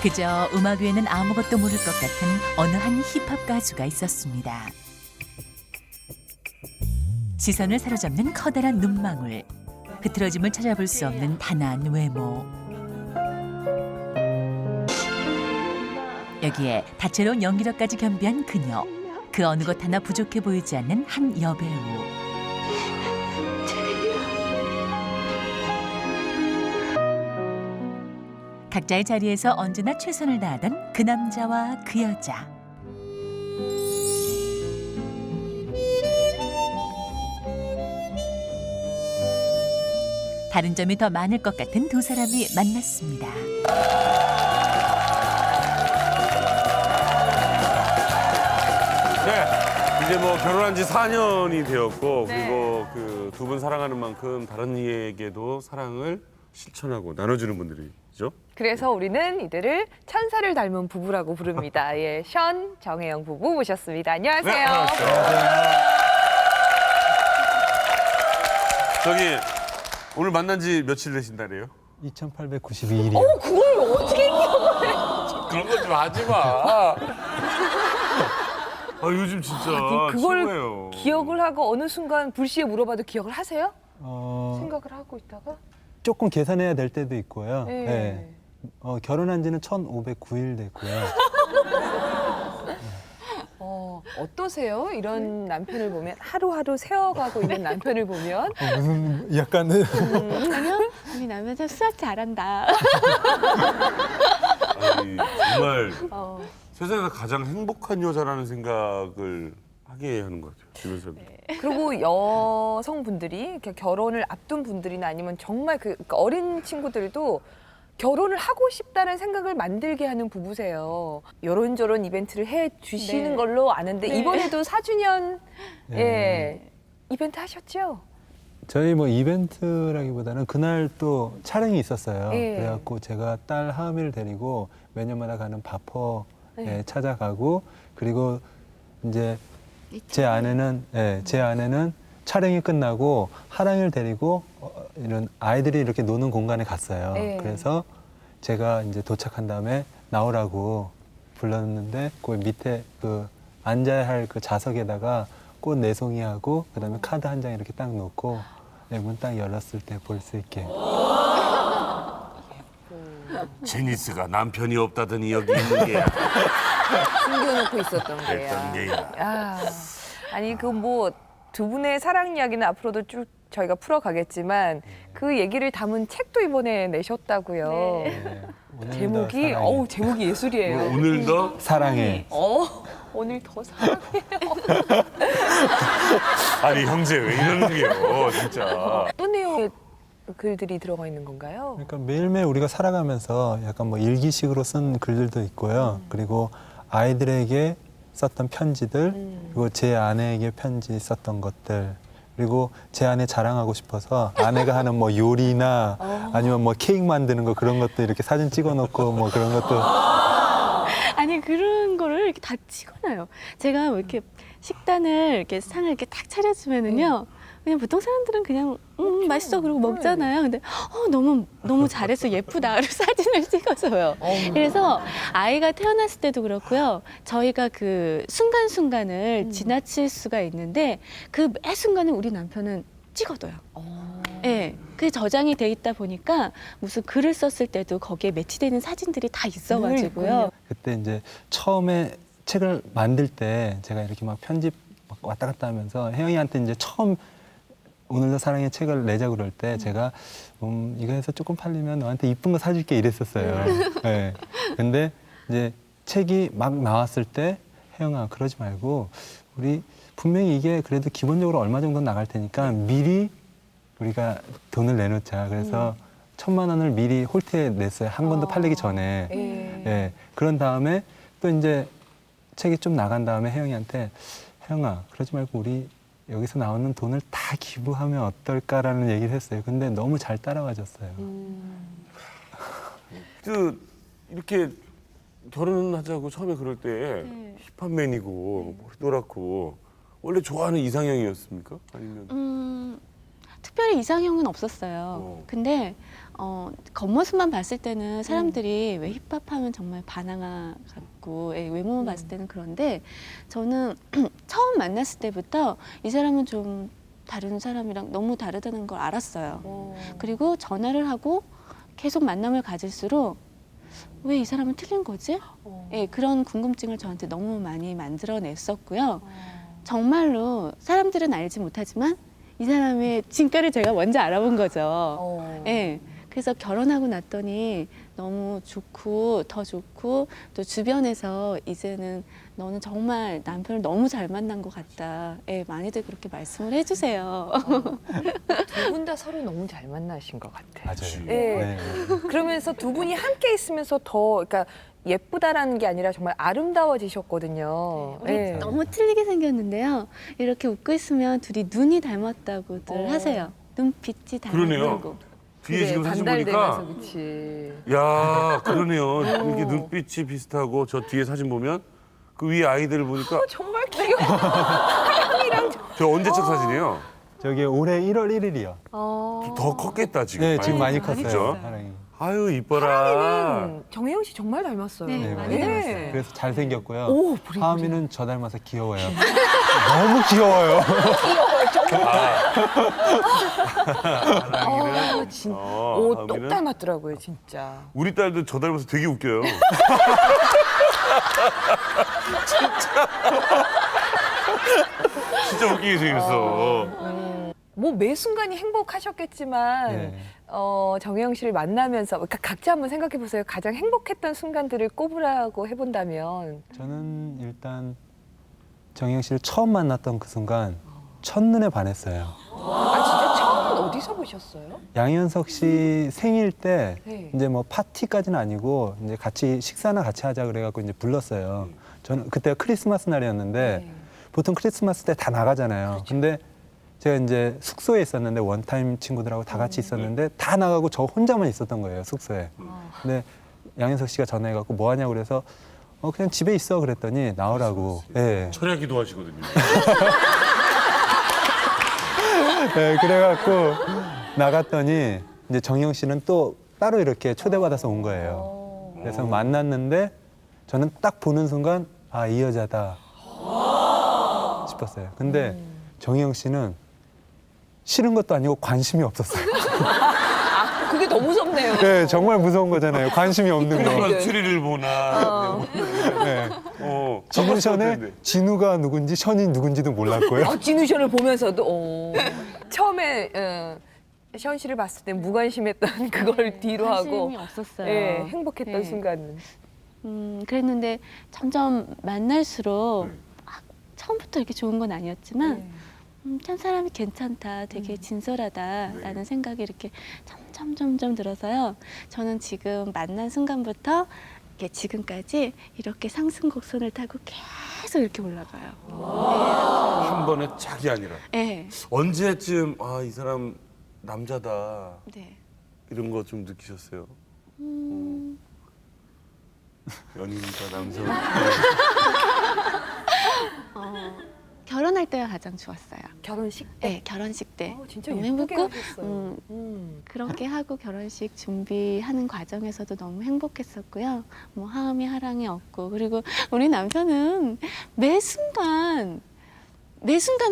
그저 음악 외에는 아무것도 모를 것 같은 어느 한 힙합 가수가 있었습니다. 시선을 사로잡는 커다란 눈망울, 흐트러짐을 찾아볼 수 없는 단아한 외모. 여기에 다채로운 연기력까지 겸비한 그녀, 그 어느 것 하나 부족해 보이지 않는 한 여배우. 각자의 자리에서 언제나 최선을 다하던 그 남자와 그 여자. 다른 점이 더 많을 것 같은 두 사람이 만났습니다. 네, 이제 뭐 결혼한 지 4년이 되었고 네. 그리고 그 두 분 사랑하는 만큼 다른 이에게도 사랑을 실천하고 나눠주는 분들이죠. 그래서 우리는 이들을 천사를 닮은 부부라고 부릅니다. 예, 션, 정혜영 부부 모셨습니다. 안녕하세요. 네, 안녕하세요. 저기 오늘 만난 지 며칠 되신 달이에요? 2892일이요. 그걸 어떻게 그런 거 좀 하지 마. 아, 요즘 진짜 그걸 최고예요. 기억을 하고 어느 순간 불시에 물어봐도 기억을 하세요? 생각을 하고 있다가? 조금 계산해야 될 때도 있고요. 네. 네. 결혼한 지는 1509일 됐고요. 어떠세요? 이런 남편을 보면 하루하루 세워가고 있는 남편을 보면 무슨 약간은 아니요, 우리 남편 참 수학 잘한다. 아니, 정말 어, 세상에서 가장 행복한 여자라는 생각을 하게 하는 것 같아요. 주변 사람들. 그리고 여성분들이 이렇게 결혼을 앞둔 분들이나 아니면 정말 그러니까 어린 친구들도 결혼을 하고 싶다는 생각을 만들게 하는 부부세요. 이런저런 이벤트를 해 주시는 네. 걸로 아는데 네. 이번에도 4주년 네. 예, 이벤트 하셨죠? 저희 뭐 이벤트라기보다는 그날 또 촬영이 있었어요. 예. 그래갖고 제가 딸 하은이를 데리고 매년마다 가는 바퍼에 네. 찾아가고 그리고 이제 제 아내는 촬영이 끝나고 하랑이를 데리고 이런 아이들이 이렇게 노는 공간에 갔어요. 네. 그래서 제가 이제 도착한 다음에 나오라고 불렀는데 그 밑에 그 앉아야 할 그 좌석에다가 꽃 4송이하고 그다음에 카드 한 장 이렇게 딱 놓고 문 딱 열었을 때 볼 수 있게. 제니스가 남편이 없다더니 여기 있는 게야. 숨겨놓고 있었던 그랬던 거예요. 게야. 야, 아니 그 뭐 두 분의 사랑 이야기는 앞으로도 쭉 저희가 풀어가겠지만 그 얘기를 담은 책도 이번에 내셨다고요. 네. 오늘도 제목이 사랑해. 어우 제목이 예술이에요. 오늘 더 사랑해. 오늘 더 사랑해요. 아니 형제 왜 이러는 게요, 진짜. 어떤 내용의 글들이 들어가 있는 건가요? 그러니까 매일매일 우리가 살아가면서 약간 뭐 일기식으로 쓴 글들도 있고요. 그리고 아이들에게 썼던 편지들, 그리고 제 아내에게 편지 썼던 것들, 그리고 제 아내 자랑하고 싶어서 아내가 하는 뭐 요리나 아니면 뭐 케이크 만드는 거 그런 것도 이렇게 사진 찍어놓고 뭐 그런 것도 아니 그런 거를 이렇게 다 찍어놔요. 제가 뭐 이렇게 식단을 이렇게 상을 이렇게 딱 차려주면은요. 그냥 보통 사람들은 그냥 맛있어 그러고 먹잖아요. 근데 너무 잘했어 예쁘다 그리고 사진을 찍어서요. 그래서 아이가 태어났을 때도 그렇고요. 저희가 그 순간순간을 지나칠 수가 있는데 그 매 순간을 우리 남편은 찍어둬요. 네, 그게 저장이 돼 있다 보니까 무슨 글을 썼을 때도 거기에 매치되는 사진들이 다 있어가지고요. 그때 이제 처음에 책을 만들 때 제가 이렇게 막 편집 막 왔다 갔다 하면서 혜영이한테 이제 처음 오늘도 사랑의 책을 내자 그럴 때 제가 이거 해서 조금 팔리면 너한테 이쁜 거 사줄게 이랬었어요. 네. 근데 이제 책이 막 나왔을 때 혜영아 그러지 말고 우리 분명히 이게 그래도 기본적으로 얼마 정도 나갈 테니까 미리 우리가 돈을 내놓자. 그래서 1,000만 원을 미리 홀트에 냈어요. 한 번도 팔리기 전에. 예. 그런 다음에 또 이제 책이 좀 나간 다음에 혜영이한테 혜영아 그러지 말고 우리 여기서 나오는 돈을 다 기부하면 어떨까라는 얘기를 했어요. 근데 너무 잘 따라와 줬어요. 그 이렇게 결혼하자고 처음에 그럴 때 힙합맨이고 머리 노랗고 원래 좋아하는 이상형이었습니까? 아니면 특별히 이상형은 없었어요. 근데 겉모습만 봤을 때는 사람들이 왜 힙합하면 정말 바나나 같고 외모만 봤을 때는 그런데 저는 처음 만났을 때부터 이 사람은 좀 다른 사람이랑 너무 다르다는 걸 알았어요. 그리고 전화를 하고 계속 만남을 가질수록 왜 이 사람은 틀린 거지? 예, 그런 궁금증을 저한테 너무 많이 만들어냈었고요. 정말로 사람들은 알지 못하지만 이 사람의 진가를 제가 먼저 알아본 거죠. 예. 그래서 결혼하고 났더니 너무 좋고 더 좋고 또 주변에서 이제는 너는 정말 남편을 너무 잘 만난 것 같다. 예, 많이들 그렇게 말씀을 해주세요. 두 분 다 서로 너무 잘 만나신 것 같아요. 맞아요. 네. 그러면서 두 분이 함께 있으면서 더 그러니까 예쁘다라는 게 아니라 정말 아름다워지셨거든요. 우리 네. 너무 틀리게 생겼는데요. 이렇게 웃고 있으면 둘이 눈이 닮았다고들 하세요. 눈빛이 그러네요. 닮고. 뒤에 지금 사진 반달되면서 보니까 그치. 야 그러네요. 이렇게 눈빛이 비슷하고 저 뒤에 사진 보면 그 위에 아이들을 보니까 정말 귀여워. 하영이랑 저 언제 찍 사진이에요? 저기 올해 1월 1일이요. 더 컸겠다 지금. 네, 지금 많이 많이 컸어요. 컸어요. 사랑이. 아유 이뻐라. 정혜영 씨 정말 닮았어요. 네, 네, 많이 맞아요. 닮았어요. 그래서 잘생겼고요. 오, 부리. 하은이는 저 닮아서 귀여워요. 너무 귀여워요. 진짜. 어, 오, 똑 하은이는? 닮았더라고요, 진짜. 우리 딸도 저 닮아서 되게 웃겨요. 진짜 웃기게 생겼어. 뭐 매 순간이 행복하셨겠지만 네. 정혜영 씨를 만나면서 그러니까 각자 한번 생각해 보세요. 가장 행복했던 순간들을 꼽으라고 해본다면. 저는 일단 정영 씨를 처음 만났던 그 순간 첫눈에 반했어요. 아 진짜 처음은 어디서 보셨어요? 양현석 씨 생일 때 네. 이제 뭐 파티까지는 아니고 이제 같이 식사나 같이 하자 그래갖고 이제 불렀어요. 저는 그때가 크리스마스 날이었는데 네. 보통 크리스마스 때 다 나가잖아요. 근데 제가 이제 숙소에 있었는데 원타임 친구들하고 다 같이 있었는데 다 나가고 저 혼자만 있었던 거예요, 숙소에. 근데 양현석 씨가 전화해갖고 뭐 하냐고 그래서 그냥 집에 있어 그랬더니 나오라고. 예. 철야기도 하시거든요. 네, 그래갖고 나갔더니 이제 정영 씨는 또 따로 이렇게 초대받아서 온 거예요. 그래서 만났는데 저는 딱 보는 순간 아, 이 여자다 싶었어요. 근데 정영 씨는 싫은 것도 아니고 관심이 없었어요. 그게 더 무섭네요. 네, 정말 무서운 거잖아요. 관심이 없는 거. 얼마나 추리를 보나. 네. 깜빡 진우션의 깜빡 진우가 누군지 션이 누군지도 몰랐고요. 진우션을 보면서도 처음에 션 씨를 봤을 때 무관심했던 그걸 뒤로 하고 관심이 없었어요. 예, 행복했던 네. 순간은. 그랬는데 점점 만날수록 처음부터 이렇게 좋은 건 아니었지만 참 사람이 괜찮다, 되게 진솔하다라는 생각이 이렇게 점점 들어서요. 저는 지금 만난 순간부터 이렇게 지금까지 이렇게 상승곡선을 타고 계속 이렇게 올라가요. 한 번에 짝이 아니라. 네. 언제쯤 아, 이 사람 남자다. 네. 이런 거 좀 느끼셨어요? 연인과 남성. 결혼할 때가 가장 좋았어요. 결혼식 때. 네, 결혼식 때. 진짜 너무 예쁘게 행복했고, 하셨어요. 그렇게 하고 결혼식 준비하는 과정에서도 너무 행복했었고요. 뭐 하음이 하랑이 없고, 그리고 우리 남편은 매 순간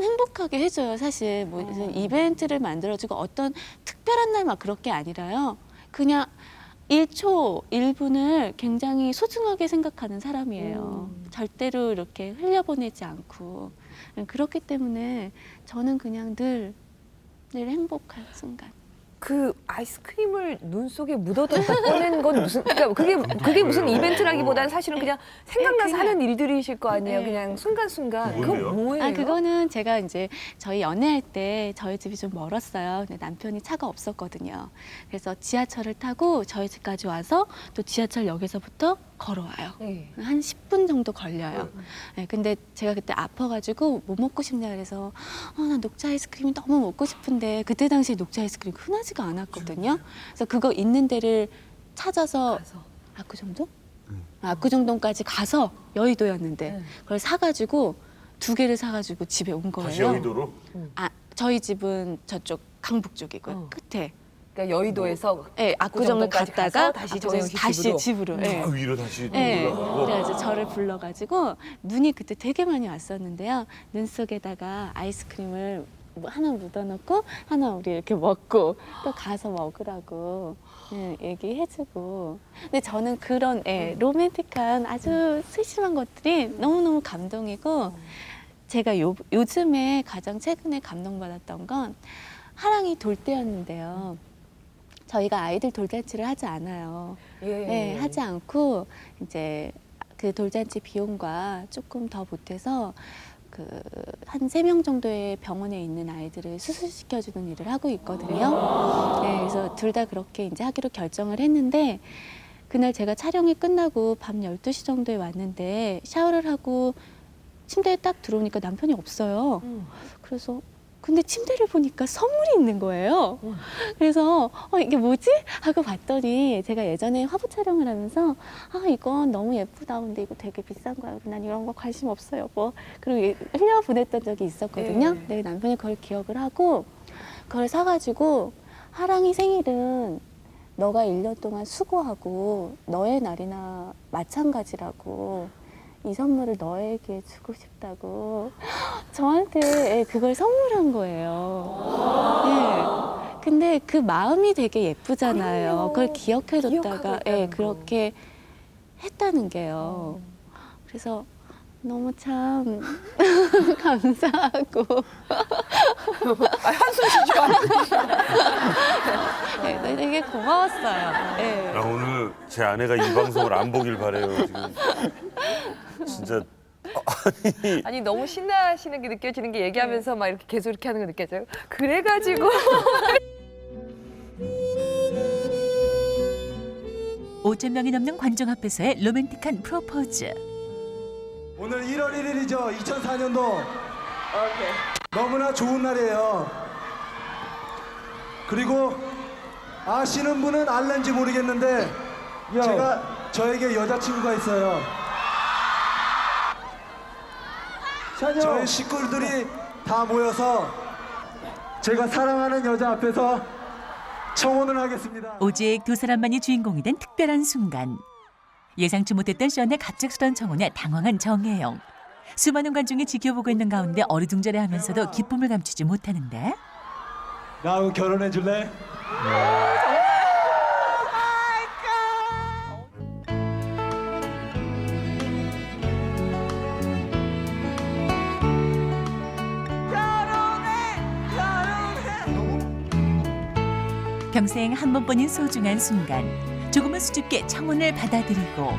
행복하게 해줘요. 사실 뭐 무슨 이벤트를 만들어주고 어떤 특별한 날 막 그렇게 아니라요. 그냥 1초, 1분을 굉장히 소중하게 생각하는 사람이에요. 절대로 이렇게 흘려보내지 않고. 그렇기 때문에 저는 그냥 늘 행복한 순간. 그 아이스크림을 눈 속에 묻어뒀다 꺼낸 건 무슨 그러니까 그게 무슨 이벤트라기보다는 사실은 그냥 생각나서 그냥. 하는 일들이실 거 아니에요. 네. 그냥 순간순간. 그거 뭔데요? 뭐예요? 그거는 제가 이제 저희 연애할 때 저희 집이 좀 멀었어요. 근데 남편이 차가 없었거든요. 그래서 지하철을 타고 저희 집까지 와서 또 지하철역에서부터 걸어와요. 네. 한 10분 정도 걸려요. 네, 근데 제가 그때 아파가지고 뭐 먹고 싶냐 그래서 나 녹차 아이스크림이 너무 먹고 싶은데 그때 당시에 녹차 아이스크림이 흔하지가 않았거든요. 그래서 그거 있는 데를 찾아서 압구정동? 압구정동까지 가서 여의도였는데 그걸 사가지고 2개를 사가지고 집에 온 거예요. 다시 여의도로? 저희 집은 저쪽 강북 쪽이고요. 어. 끝에. 그러니까 여의도에서 네, 압구정을 압구정까지 갔다가 가서 다시 정영 씨 다시 집으로. 집으로. 네. 아, 위로 다시 네, 올라가고. 그래가지고 저를 불러가지고 눈이 그때 되게 많이 왔었는데요. 눈 속에다가 아이스크림을 뭐 하나 묻어놓고 하나 우리 이렇게 먹고 또 가서 먹으라고 얘기해주고. 근데 저는 그런 로맨틱한 아주 세심한 것들이 너무너무 감동이고 제가 요즘에 가장 최근에 감동받았던 건 하랑이 돌 때였는데요. 저희가 아이들 돌잔치를 하지 않아요. 네, 하지 않고 이제 그 돌잔치 비용과 조금 더 보태서 그 한 3명 정도의 병원에 있는 아이들을 수술시켜주는 일을 하고 있거든요. 네, 그래서 둘 다 그렇게 이제 하기로 결정을 했는데 그날 제가 촬영이 끝나고 밤 12시 정도에 왔는데 샤워를 하고 침대에 딱 들어오니까 남편이 없어요. 그래서 근데 침대를 보니까 선물이 있는 거예요. 그래서 이게 뭐지? 하고 봤더니 제가 예전에 화보 촬영을 하면서 이건 너무 예쁘다. 근데 이거 되게 비싼 거야. 난 이런 거 관심 없어요, 여보. 그리고 흘려보냈던 적이 있었거든요. 네. 근데 남편이 그걸 기억을 하고 그걸 사가지고 하랑이 생일은 너가 1년 동안 수고하고 너의 날이나 마찬가지라고 이 선물을 너에게 주고 싶다고 저한테 그걸 선물한 거예요. 네. 근데 그 마음이 되게 예쁘잖아요. 그걸 기억해뒀다가 그렇게 했다는 게요. 그래서 너무 참 감사하고 한숨 쉬지 마. 되게 고마웠어요. 네. 나 오늘 제 아내가 이 방송을 안 보길 바래요. 지금 진짜 아니 너무 신나시는 게 느껴지는 게 얘기하면서 막 이렇게 계속 이렇게 하는 거 느껴져요. 그래가지고 5천 명이 넘는 관중 앞에서의 로맨틱한 프로포즈. 오늘 1월 1일이죠. 2004년도. 너무나 좋은 날이에요. 그리고 아시는 분은 알는지 모르겠는데 저에게 여자친구가 있어요. 저희 식구들이 다 모여서 제가 사랑하는 여자 앞에서 청혼을 하겠습니다. 오직 두 사람만이 주인공이 된 특별한 순간. 예상치 못했던 션의 갑작스런 청혼에 당황한 정혜영. 수많은 관중이 지켜보고 있는 가운데 어리둥절해하면서도 기쁨을 감추지 못하는데 나하고 결혼해 줄래? 평생 한 번뿐인 소중한 순간. 조금은 수줍게 청혼을 받아들이고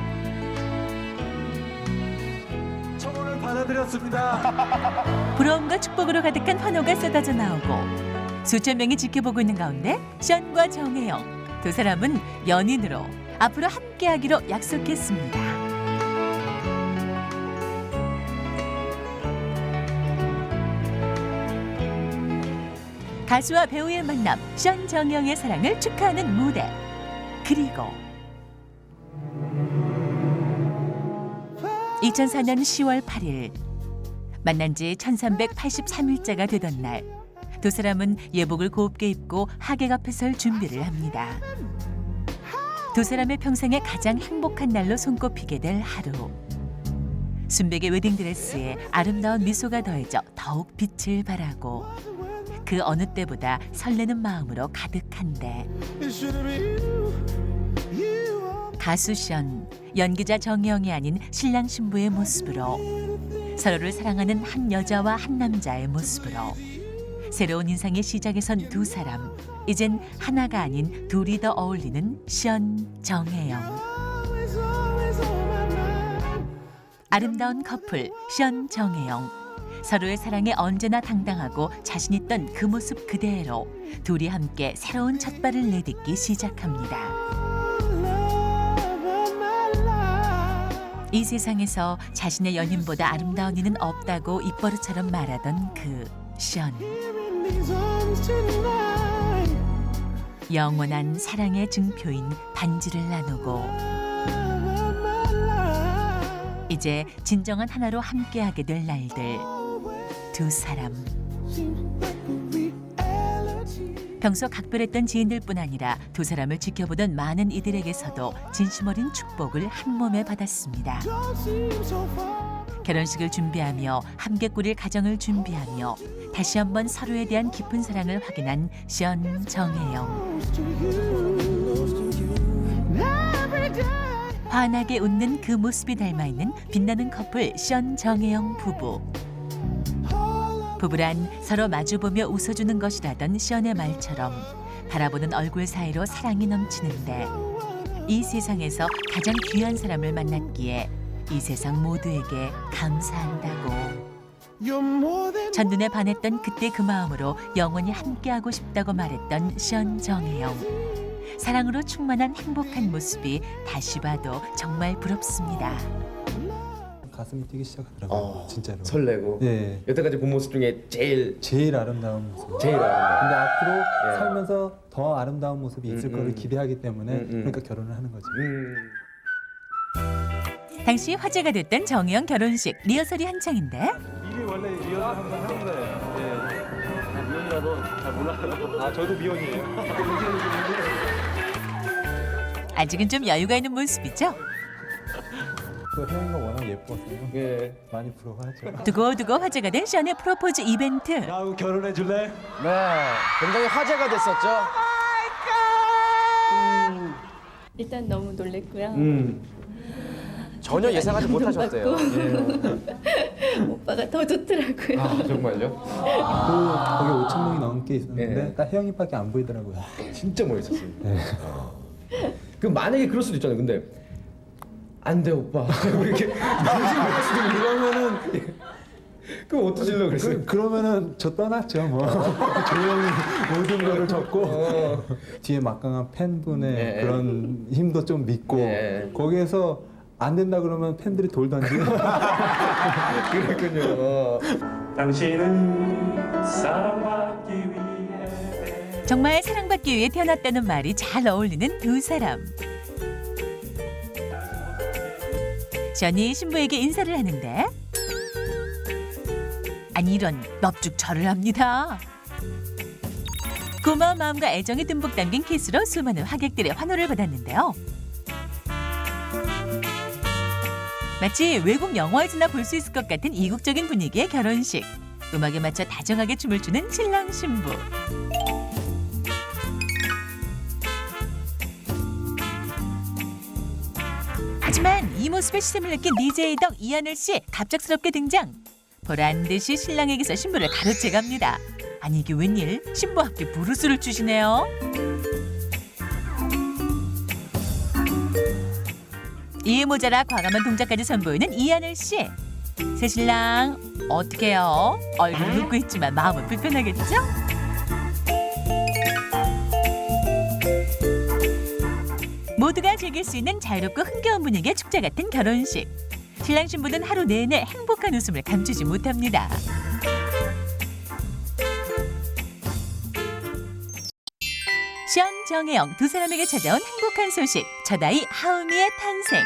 청혼을 받아들였습니다. 부러움과 축복으로 가득한 환호가 쏟아져 나오고 수천 명이 지켜보고 있는 가운데 션과 정혜영 두 사람은 연인으로 앞으로 함께하기로 약속했습니다. 가수와 배우의 만남, 션 정혜영의 사랑을 축하하는 무대. 그리고 2004년 10월 8일 만난 지 1383일째가 되던 날 두 사람은 예복을 곱게 입고 하객 앞에 설 준비를 합니다. 두 사람의 평생에 가장 행복한 날로 손꼽히게 될 하루. 순백의 웨딩드레스에 아름다운 미소가 더해져 더욱 빛을 발하고 그 어느 때보다 설레는 마음으로 가득한데 가수 션, 연기자 정혜영이 아닌 신랑 신부의 모습으로 서로를 사랑하는 한 여자와 한 남자의 모습으로 새로운 인상의 시작에 선 두 사람. 이젠 하나가 아닌 둘이 더 어울리는 션, 정혜영. 아름다운 커플 션, 정혜영. 서로의 사랑에 언제나 당당하고 자신 있던 그 모습 그대로 둘이 함께 새로운 첫발을 내딛기 시작합니다. 이 세상에서 자신의 연인보다 아름다운 이는 없다고 입버릇처럼 말하던 그 션. 영원한 사랑의 증표인 반지를 나누고 이제 진정한 하나로 함께하게 될 날들. 두 사람. 평소 각별했던 지인들뿐 아니라 두 사람을 지켜보던 많은 이들에게서도 진심 어린 축복을 한 몸에 받았습니다. 결혼식을 준비하며 함께 꾸릴 가정을 준비하며 다시 한번 서로에 대한 깊은 사랑을 확인한 시언 정혜영. 환하게 웃는 그 모습이 닮아있는 빛나는 커플 시언 정혜영 부부. 부부란 서로 마주보며 웃어주는 것이라던 시언의 말처럼 바라보는 얼굴 사이로 사랑이 넘치는데 이 세상에서 가장 귀한 사람을 만났기에 이 세상 모두에게 감사한다고. 첫눈에 반했던 그때 그 마음으로 영원히 함께하고 싶다고 말했던 시언 정혜영. 사랑으로 충만한 행복한 모습이 다시 봐도 정말 부럽습니다. 가슴이 뛰기 시작하더라고요. 진짜로. 설레고. 예. 여태까지 본 모습 중에 제일 아름다운 모습. 제일 아름다운. 근데 앞으로 예. 살면서 더 아름다운 모습이 있을 거를 기대하기 때문에 음. 그러니까 결혼을 하는 거죠. 당시 화제가 됐던 정혜영 결혼식 리허설이 한창인데 이게 원래 리허설 한번 하는 거예요. 예. 미혼이라도 잘 몰라요. 아 저도 미혼이에요. 아직은 좀 여유가 있는 모습이죠. 또 혜영이가 워낙 예뻐서요. 예. 많이 부러워하죠. 두고두고 화제가 된 시언의 프로포즈 이벤트. 나하고 결혼해 줄래? 네. 굉장히 화제가 됐었죠. 일단 너무 놀랬고요. 전혀 예상하지 못하셨대요. 예. 오빠가 더 좋더라고요. 아 정말요? 거기 5천 명이 넘게 있었는데 예. 딱 혜영이밖에 안 보이더라고요. 진짜 멋있었어요. 그 만약에 그럴 수도 있잖아요. 근데 안 돼 오빠. 이렇게 그러면은 그럼 어떠실려 그랬어요? 그러면은 저 떠났죠 뭐. 조용히 모든 거를 접고 뒤에 막강한 팬분의 예. 그런 힘도 좀 믿고 예. 거기에서 안 된다 그러면 팬들이 돌던지. 그랬군요. 당신은 사랑받기 위해 정말 사랑받기 위해 태어났다는 말이 잘 어울리는 두 사람. 시언이 신부에게 인사를 하는데 아니 이런 넙죽절을 합니다. 고마운 마음과 애정이 듬뿍 담긴 키스로 수많은 하객들의 환호를 받았는데요. 마치 외국 영화에서나 볼 수 있을 것 같은 이국적인 분위기의 결혼식. 음악에 맞춰 다정하게 춤을 추는 신랑 신부. 하지만 이 모습에 시샘을 느낀 DJ 덕 이하늘 씨 갑작스럽게 등장. 보란 듯이 신랑에게서 신부를 가로채갑니다. 아니 이게 웬일? 신부 앞에 부르스를 추시네요. 이에 모자라 과감한 동작까지 선보이는 이하늘 씨. 새 신랑 어떡해요? 얼굴은 웃고 있지만 마음은 불편하겠죠? 모두가 즐길 수 있는 자유롭고 흥겨운 분위기의 축제 같은 결혼식. 신랑 신부는 하루 내내 행복한 웃음을 감추지 못합니다. 시언 정혜영 두 사람에게 찾아온 행복한 소식. 첫 아이 하음이의 탄생.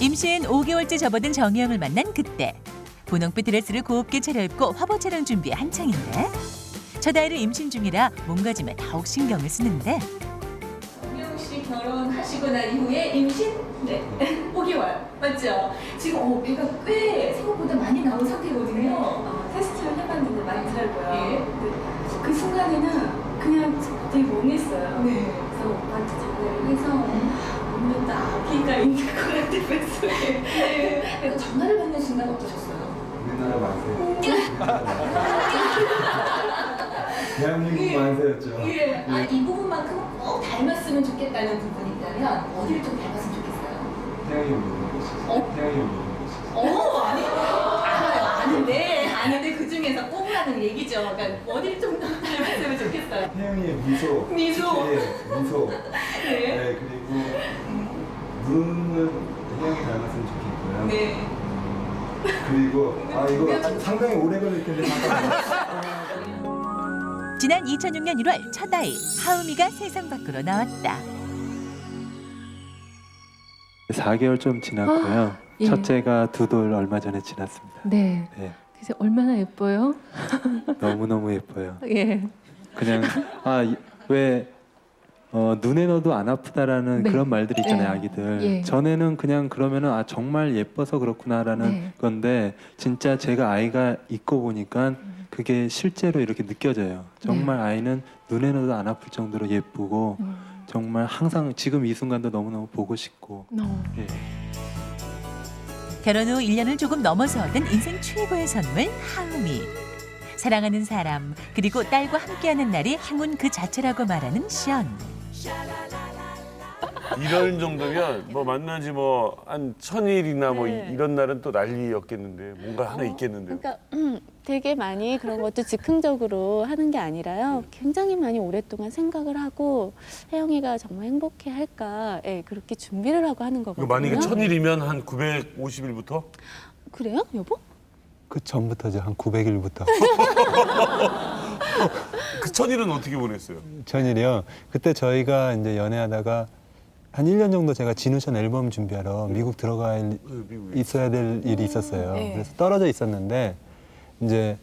임신 5개월째 접어든 정혜영을 만난 그때 분홍빛 드레스를 곱게 차려입고 화보 촬영 준비에 한창인데 첫 아이를 임신 중이라 몸가짐에 더욱 신경을 쓰는데 정혜영 씨 결혼하시고 난 이후에 임신 5개월 맞죠? 지금 배가 꽤 생각보다 많이 나온 상태거든요. 테스트를 해봤는데 많이 살고요. 예. 근데 그 순간에는 그냥 되게 멍했어요. 네. 그래서 오빠한테 전화를 해서 오늘도 아기가 있는 것 같아 뱃속에. 네. 전화를 받는 순간 어떠셨어요? 우리나라 만세. 대한민국 만세였죠. 예. 이 부분만큼은 꼭 닮았으면 좋겠다는 부분이 있다면 어디를 좀 닮았으면 좋겠어요? 태양이 오는 곳이. 태양이 오는 곳이. 아는데 그 중에서 꼽으라는 얘기죠. 그러니까 어디를 좀 닮았으면 좋겠어요? 태양이의 미소. 미소. 예, 미소. 네. 네, 그리고 눈은 태양이 닮았으면 좋겠고요. 네. 그리고 이거 상당히 오래 걸릴 텐데 지난 2006년 1월 첫 아이 하음이가 세상 밖으로 나왔다. 4개월 좀 지났고요. 예. 첫째가 2돌 얼마 전에 지났습니다. 네. 네. 그래서 얼마나 예뻐요? 너무너무 예뻐요. 예. 그냥 왜 눈에 넣어도 안 아프다라는 네. 그런 말들이 있잖아요, 예. 아기들. 예. 전에는 그냥 그러면은 정말 예뻐서 그렇구나라는 네. 건데 진짜 제가 아이가 있고 보니까 그게 실제로 이렇게 느껴져요. 정말 아이는 눈에 넣어도 안 아플 정도로 예쁘고 정말 항상 지금 이 순간도 너무너무 보고 싶고. 예. 결혼 후 1년을 조금 넘어서 얻은 인생 최고의 선물 하음이. 사랑하는 사람 그리고 딸과 함께하는 날이 행운 그 자체라고 말하는 시언. 이럴 정도면 뭐 만난 지 뭐 한 1000일이나 뭐 네. 이런 날은 또 난리였겠는데 뭔가 하나 있겠는데요. 그러니까 되게 많이 그런 것도 즉흥적으로 하는 게 아니라요. 굉장히 많이 오랫동안 생각을 하고 혜영이가 정말 행복해 할까, 예, 그렇게 준비를 하고 하는 이거 거거든요. 만약에 1000일이면 한 950일부터? 그래요, 여보? 그 전부터죠. 한 900일부터. 그 1000일은 어떻게 보냈어요? 전일이요. 그때 저희가 이제 연애하다가 한 1년 정도 제가 진우션 앨범 준비하러 미국 들어가 미국에. 있어야 될 일이 있었어요. 네. 그래서 떨어져 있었는데 이제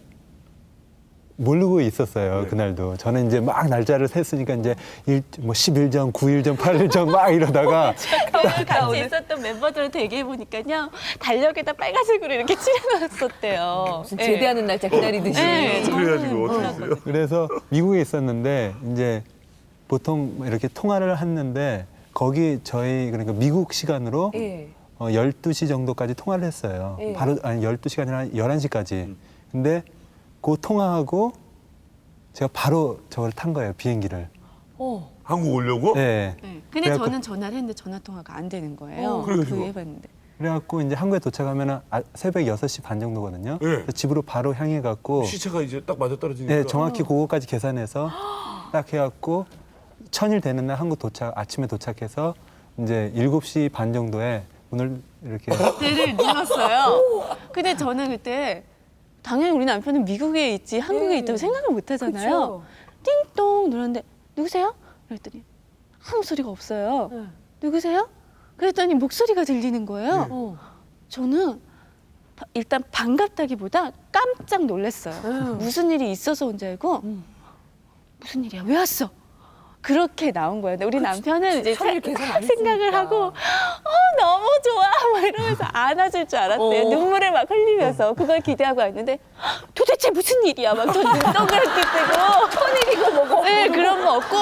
모르고 있었어요. 네. 그날도. 저는 이제 막 날짜를 셌으니까 이제 10일 전, 9일 전, 8일 전 막 이러다가 같이 있었던 멤버들을 되게 해보니까요. 달력에다 빨간색으로 이렇게 칠해놨었대요. 무슨 예. 제대하는 날짜 기다리듯이. 네, 그래가지고 어떻게 했어요? 그래서 미국에 있었는데 이제 보통 이렇게 통화를 했는데 거기 저희 그러니까 미국 시간으로 예. 12시 정도까지 통화를 했어요. 예. 바로 아니 12시가 아니라 11시까지. 근데 그 통화하고 제가 바로 저걸 탄 거예요. 비행기를. 한국 오려고? 네. 네. 근데 그래갖고- 저는 전화를 했는데 전화 통화가 안 되는 거예요. 그래가지고? 그 해봤는데. 그래갖고 이제 한국에 도착하면 새벽 6시 반 정도거든요. 예. 그래서 집으로 바로 향해 갖고 시차가 이제 딱 맞아 떨어지니까. 네, 정확히 그거까지 계산해서 딱 해갖고 1000일 되는 날 한국 아침에 도착해서 이제 7시 반 정도에 오늘 이렇게 배를 눌렀어요. 근데 저는 그때 당연히 우리 남편은 미국에 있지 한국에 예. 있다고 생각을 못 하잖아요. 띵동 눌렀는데 누구세요? 그랬더니 아무 소리가 없어요. 네. 누구세요? 그랬더니 목소리가 들리는 거예요. 저는 일단 반갑다기보다 깜짝 놀랐어요. 무슨 일이 있어서 온 줄 알고 무슨 일이야? 왜 왔어? 그렇게 나온 거예요. 근데 우리 남편은 이제 천일 계산 안 생각을 했으니까. 하고 너무 좋아 막 이러면서 안아줄 줄 알았대요. 눈물을 막 흘리면서 그걸 기대하고 왔는데 도대체 무슨 일이야? 막 저 눈 동그랗게 뜨고 천일이고 뭐고 네, 그런 거 없고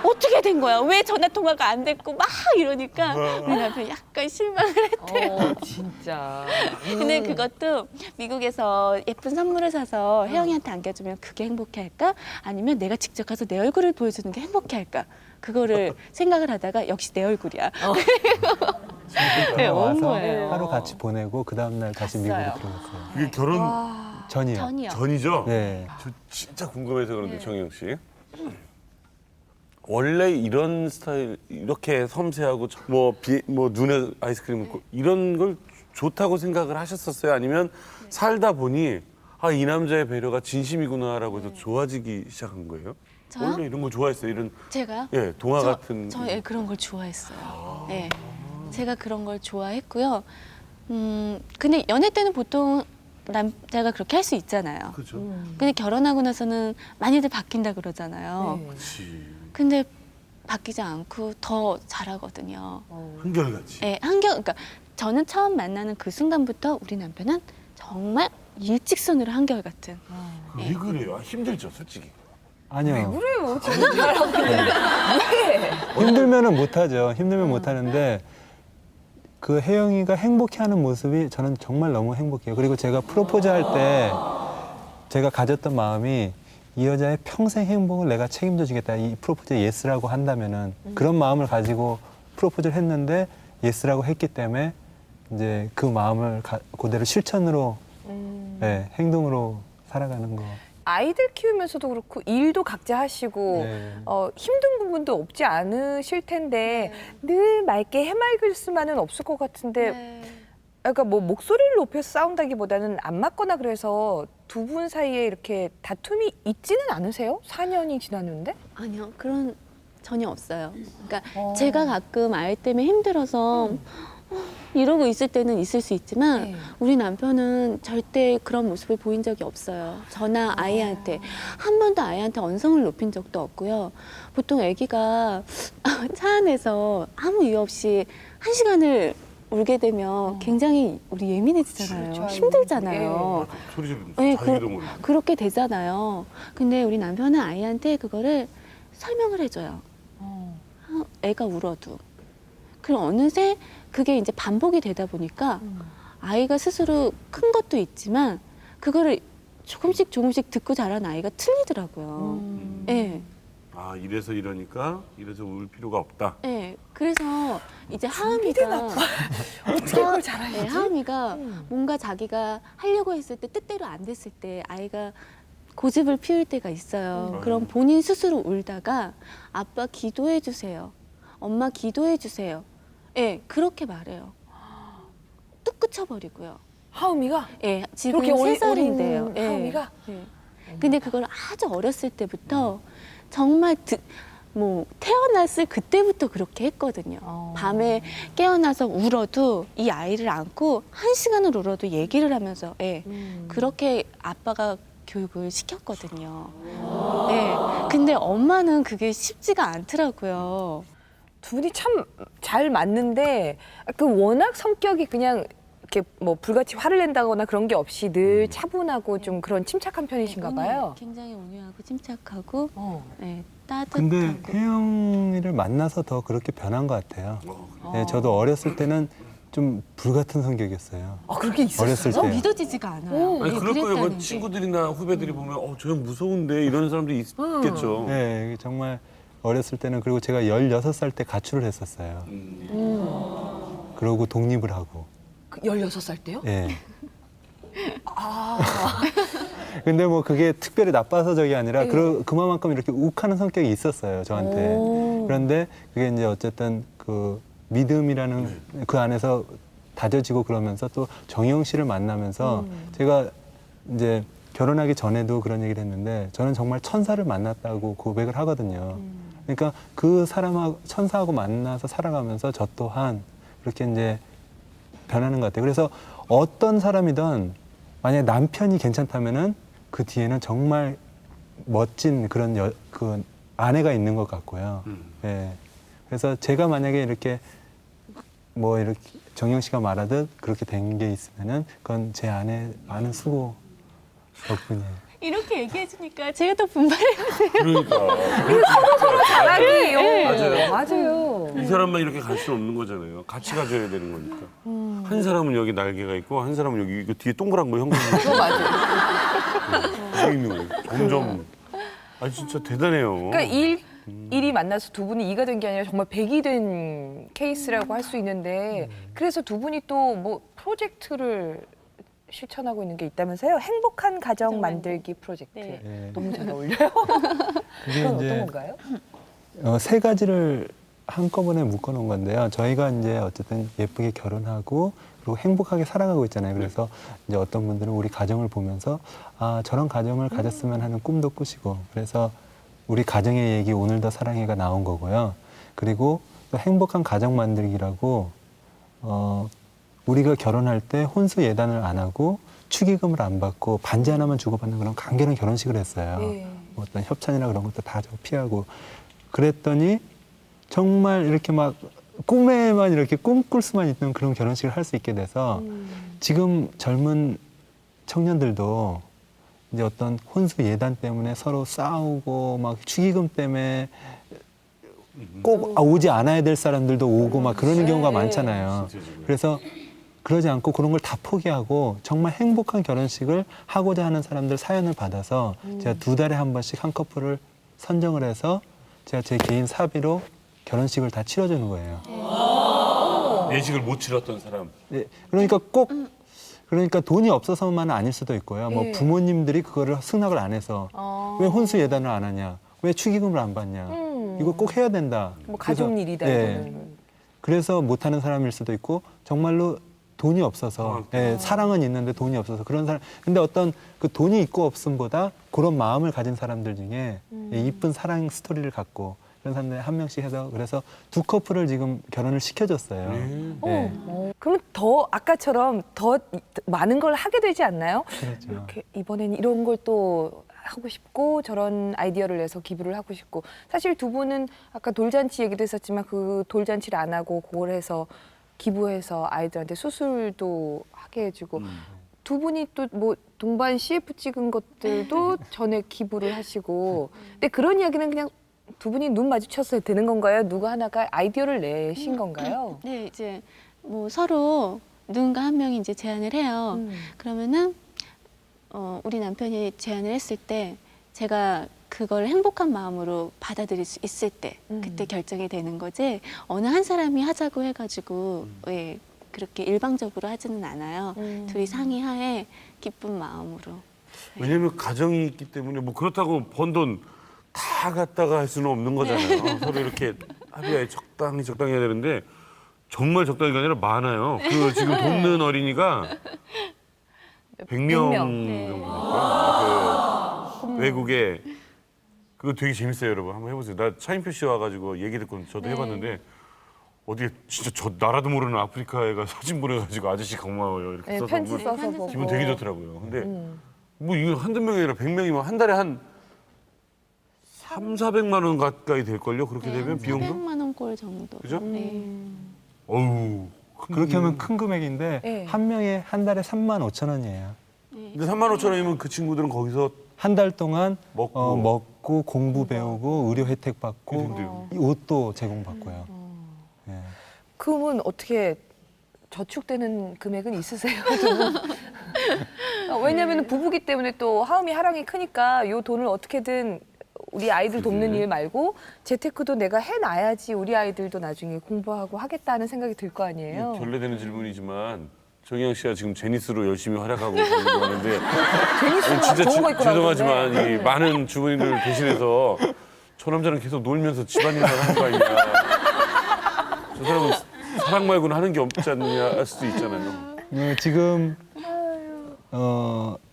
어떻게 된 거야? 왜 전화 통화가 안 됐고 막 이러니까 우리 남편이 약간 실망을 했대요. 진짜. 근데 그것도 미국에서 예쁜 선물을 사서 혜영이한테 안겨주면 그게 행복해 할까? 아니면 내가 직접 가서 내 얼굴을 보여주는 게 행복해 할까? 그거를 생각을 하다가 역시 내 얼굴이야. 네, 온 와서 거예요. 하루 같이 보내고 그 다음 날 다시 미국으로 갔어요. 들어갔어요. 그게 결혼 전이요. 전이요. 전이죠? 네. 저 진짜 궁금해서 그런데 정영 씨. 원래 이런 스타일 이렇게 섬세하고 뭐 눈에 아이스크림 묻고 이런 걸 좋다고 생각을 하셨었어요? 아니면 살다 보니 이 남자의 배려가 진심이구나라고 해서 좋아지기 시작한 거예요? 저요? 원래 이런 거 좋아했어요? 이런 제가요? 예 동화 같은 저 예, 그런 걸 좋아했어요. 예. 제가 그런 걸 좋아했고요. 근데 연애 때는 보통 남자가 그렇게 할 수 있잖아요. 그렇죠. 근데 결혼하고 나서는 많이들 바뀐다 그러잖아요. 그렇지. 근데 바뀌지 않고 더 잘하거든요. 한결같이. 예, 그러니까 저는 처음 만나는 그 순간부터 우리 남편은 정말 일직선으로 한결같은. 왜 그래요? 힘들죠, 솔직히. 아니요. 그래요. 진짜 잘하고 있는데. 왜? 힘들면은 못하죠. 힘들면 못하는데 그 혜영이가 행복해하는 모습이 저는 정말 너무 행복해요. 그리고 제가 프로포즈 할 때 제가 가졌던 마음이 이 여자의 평생 행복을 내가 책임져 주겠다. 이 프로포즈에 예스라고 한다면은 그런 마음을 가지고 프로포즈를 했는데 예스라고 했기 때문에 이제 그 마음을 그대로 실천으로 네, 행동으로 살아가는 거. 아이들 키우면서도 그렇고 일도 각자 하시고 네. 힘든 부분도 없지 않으실 텐데 늘 맑게 해맑을 수만은 없을 것 같은데 네. 그러니까 뭐 목소리를 높여서 싸운다기보다는 안 맞거나 그래서 두 분 사이에 이렇게 다툼이 있지는 않으세요? 4년이 지났는데? 아니요, 그런 전혀 없어요. 그러니까 제가 가끔 아이 때문에 힘들어서 이러고 있을 때는 있을 수 있지만 네. 우리 남편은 절대 그런 모습을 보인 적이 없어요. 저나 아이한테 한 번도 아이한테 언성을 높인 적도 없고요. 보통 아기가 차 안에서 아무 이유 없이 1시간을 울게 되면 굉장히 우리 예민해지잖아요. 그렇죠. 힘들잖아요. 소리 지르면서 네, 자기도 모르게. 그렇게 되잖아요. 근데 우리 남편은 아이한테 그거를 설명을 해줘요. 애가 울어도. 그럼 어느새 그게 이제 반복이 되다 보니까 아이가 스스로 큰 것도 있지만 그거를 조금씩 듣고 자란 아이가 틀리더라고요. 예. 아 이래서 이러니까 이래서 울 필요가 없다. 예. 그래서 이제 하은이가 어떻게 그걸 잘하시지? 네, 하은이가 뭔가 자기가 하려고 했을 때 뜻대로 안 됐을 때 아이가 고집을 피울 때가 있어요. 그럼 본인 스스로 울다가 아빠 기도해 주세요. 엄마 기도해 주세요. 예, 그렇게 말해요. 뚝 끊쳐버리고요. 하음이가 예, 지금 그렇게 3살인데요. 어린 하음이가? 예. 근데 그걸 아주 어렸을 때부터 정말 뭐 태어났을 그때부터 그렇게 했거든요. 밤에 깨어나서 울어도 이 아이를 안고 1시간을 울어도 얘기를 하면서 예, 그렇게 아빠가 교육을 시켰거든요. 예. 근데 엄마는 그게 쉽지가 않더라고요. 두 분이 참 잘 맞는데 그 워낙 성격이 그냥 이렇게 뭐 불같이 화를 낸다거나 그런 게 없이 늘 차분하고 좀 그런 침착한 편이신가 봐요. 굉장히 온유하고 침착하고 네, 근데 따뜻하고. 혜영이를 만나서 더 그렇게 변한 것 같아요. 네, 저도 어렸을 때는 좀 불같은 성격이었어요. 아 그렇게 있었어요? 어렸을 때. 믿어지지가 않아요. 아니 예, 그럴 거예요. 그랬다는 그 게. 친구들이나 후배들이 보면 저 형 무서운데 이런 사람들이 있겠죠. 네, 정말 어렸을 때는 그리고 제가 16살 때 가출을 했었어요. 그러고 독립을 하고. 그 16살 때요? 예. 근데 뭐 그게 특별히 나빠서적이 아니라 그만큼 이렇게 욱하는 성격이 있었어요, 저한테. 그런데 그게 이제 어쨌든 그 믿음이라는 그 안에서 다져지고 그러면서 또 정영 씨를 만나면서 제가 이제 결혼하기 전에도 그런 얘기를 했는데 저는 정말 천사를 만났다고 고백을 하거든요. 그러니까 그 사람하고 천사하고 만나서 살아가면서 저 또한 그렇게 이제 변하는 것 같아요. 그래서 어떤 사람이든 만약에 남편이 괜찮다면은 그 뒤에는 정말 멋진 그런 그 아내가 있는 것 같고요. 예. 그래서 제가 만약에 이렇게 뭐 이렇게 정영 씨가 말하듯 그렇게 된 게 있으면은 그건 제 아내 많은 수고 덕분이에요. 이렇게 얘기해주니까 제가 더 분발해요. 그러니까 잘하네요. 맞아요. 맞아요. 이 사람만 이렇게 갈 수는 없는 거잖아요. 같이 가져야 되는 거니까. 한 사람은 여기 날개가 있고 한 사람은 여기 이거 뒤에 동그란 거 형광 그거 맞아요. 그게 있는 거예요. 점점. 아 진짜 대단해요. 그러니까 일이 만나서 두 분이 이가 된 게 아니라 정말 백이 된 케이스라고 할 수 있는데 그래서 두 분이 또 뭐 프로젝트를 실천하고 있는 게 있다면서요? 행복한 가정 만들기 프로젝트. 네. 예. 너무 잘 어울려요. 그게 그건 이제 어떤 건가요? 세 가지를 한꺼번에 묶어놓은 건데요. 저희가 이제 어쨌든 예쁘게 결혼하고 그리고 행복하게 살아가고 있잖아요. 그래서 이제 어떤 분들은 우리 가정을 보면서 아 저런 가정을 가졌으면 하는 꿈도 꾸시고 그래서 우리 가정의 얘기 오늘도 사랑해가 나온 거고요. 그리고 또 행복한 가정 만들기라고 우리가 결혼할 때 혼수 예단을 안 하고 축의금을 안 받고 반지 하나만 주고받는 그런 간결한 결혼식을 했어요. 뭐 어떤 협찬이나 그런 것도 다 피하고 그랬더니 정말 이렇게 막 꿈에만 이렇게 꿈꿀 수만 있는 그런 결혼식을 할 수 있게 돼서 지금 젊은 청년들도 이제 어떤 혼수 예단 때문에 서로 싸우고 막 축의금 때문에 꼭 오지 않아야 될 사람들도 오고 막 그러는 경우가 많잖아요. 그래서 그러지 않고 그런 걸 다 포기하고 정말 행복한 결혼식을 하고자 하는 사람들 사연을 받아서 제가 2달에 한 번씩 한 커플을 선정을 해서 제가 제 개인 사비로 결혼식을 다 치러주는 거예요. 예식을 못 치렀던 사람. 네, 그러니까 돈이 없어서만은 아닐 수도 있고요. 뭐 부모님들이 그거를 승낙을 안 해서 왜 혼수 예단을 안 하냐, 왜 축의금을 안 받냐, 이거 꼭 해야 된다. 뭐 가족 그래서, 일이다. 예, 이거는. 그래서 못하는 사람일 수도 있고 정말로 돈이 없어서 사랑은 있는데 돈이 없어서 그런 사람. 근데 어떤 그 돈이 있고 없음보다 그런 마음을 가진 사람들 중에 이쁜 사랑 스토리를 갖고 그런 사람들이 한 명씩 해서 그래서 2커플을 지금 결혼을 시켜줬어요. 네. 그러면 더 아까처럼 더 많은 걸 하게 되지 않나요? 그렇죠. 이렇게 이번엔 이런 걸 또 하고 싶고 저런 아이디어를 내서 기부를 하고 싶고 사실 두 분은 아까 돌잔치 얘기도 했었지만 그 돌잔치를 안 하고 그걸 해서 기부해서 아이들한테 수술도 하게 해주고 두 분이 또 뭐 동반 CF 찍은 것들도 전에 기부를 하시고 근데 그런 이야기는 그냥 두 분이 눈 마주쳤어야 되는 건가요? 누가 하나가 아이디어를 내신 건가요? 네, 이제 뭐 서로 누군가 한 명이 이제 제안을 해요. 그러면은 우리 남편이 제안을 했을 때 제가 그걸 행복한 마음으로 받아들일 수 있을 때 그때 결정이 되는 거지 어느 한 사람이 하자고 해가지고 예, 그렇게 일방적으로 하지는 않아요. 둘이 상의하에 기쁜 마음으로. 왜냐면 가정이 있기 때문에 뭐 그렇다고 번 돈 다 갖다가 할 수는 없는 거잖아요. 서로 이렇게 합의하에 적당히 해야 되는데 정말 적당히가 아니라 많아요. 그 지금 돕는 어린이가 100명 정도 될까요? 그 외국에 그거 되게 재밌어요, 여러분. 한번 해보세요. 나 차인표 씨 와가지고 얘기 듣고 저도 해봤는데 어디에 진짜 저 나라도 모르는 아프리카 애가 사진 보내가지고 아저씨 고마워요 이렇게 네, 써서 편지 뭐 써서 보고 기분 되게 좋더라고요. 근데 뭐 이거 한두 명이 아니라 100명이면 한 달에 한 300~400만 원 가까이 될걸요? 그렇게 되면 비용도? 400만 원 꼴 정도. 그죠? 네. 어우. 그렇게 하면 큰 금액인데 네. 한 명에 한 달에 35,000원이에요. 근데 35,000원이면 그 친구들은 거기서 한 달 동안 먹고. 먹고 공부 배우고 의료 혜택 받고 좋은데요. 옷도 제공받고요. 예. 그러면 어떻게 저축되는 금액은 있으세요? 왜냐하면 부부기 때문에 또 하음이 하랑이 크니까 이 돈을 어떻게든 우리 아이들 돕는 일 말고 재테크도 내가 해놔야지 우리 아이들도 나중에 공부하고 하겠다는 생각이 들 거 아니에요. 결례되는 질문이지만 정영 씨가 지금 제니스로 열심히 활약하고 있는 하는데 제니스는 진짜 좋은 거 입고 죄송하지만 나오는데. 이 많은 주부님들 대신해서 저 남자는 계속 놀면서 집안일만 하는 거 아니냐. 저 사람은 사랑 말고는 하는 게 없지 않느냐 할 수도 있잖아요. 지금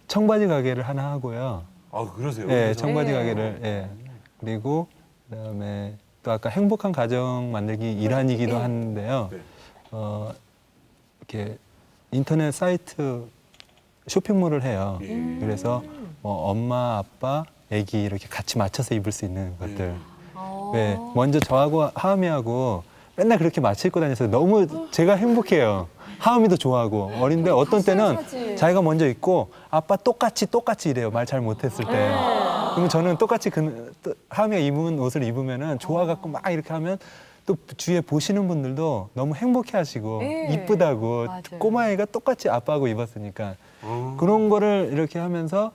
청바지 가게를 하나 하고요. 아 그러세요? 예, 그래서? 청바지 가게를 예. 그리고 그다음에 또 아까 행복한 가정 만들기 일환이기도 한데요. 네. 이렇게 인터넷 사이트 쇼핑몰을 해요. 그래서 뭐 엄마, 아빠, 아기 이렇게 같이 맞춰서 입을 수 있는 것들. 네, 먼저 저하고 하은이하고 맨날 그렇게 맞춰 입고 다녀서 너무 제가 행복해요. 하은이도 좋아하고 어린데 어떤 때는 자기가 먼저 입고 아빠 똑같이 이래요. 말 잘 못했을 때. 그러면 저는 똑같이 하은이가 입은 옷을 입으면은 좋아갖고 막 이렇게 하면 또 주위에 보시는 분들도 너무 행복해하시고 네. 이쁘다고 맞아요. 꼬마애가 똑같이 아빠하고 입었으니까 그런 거를 이렇게 하면서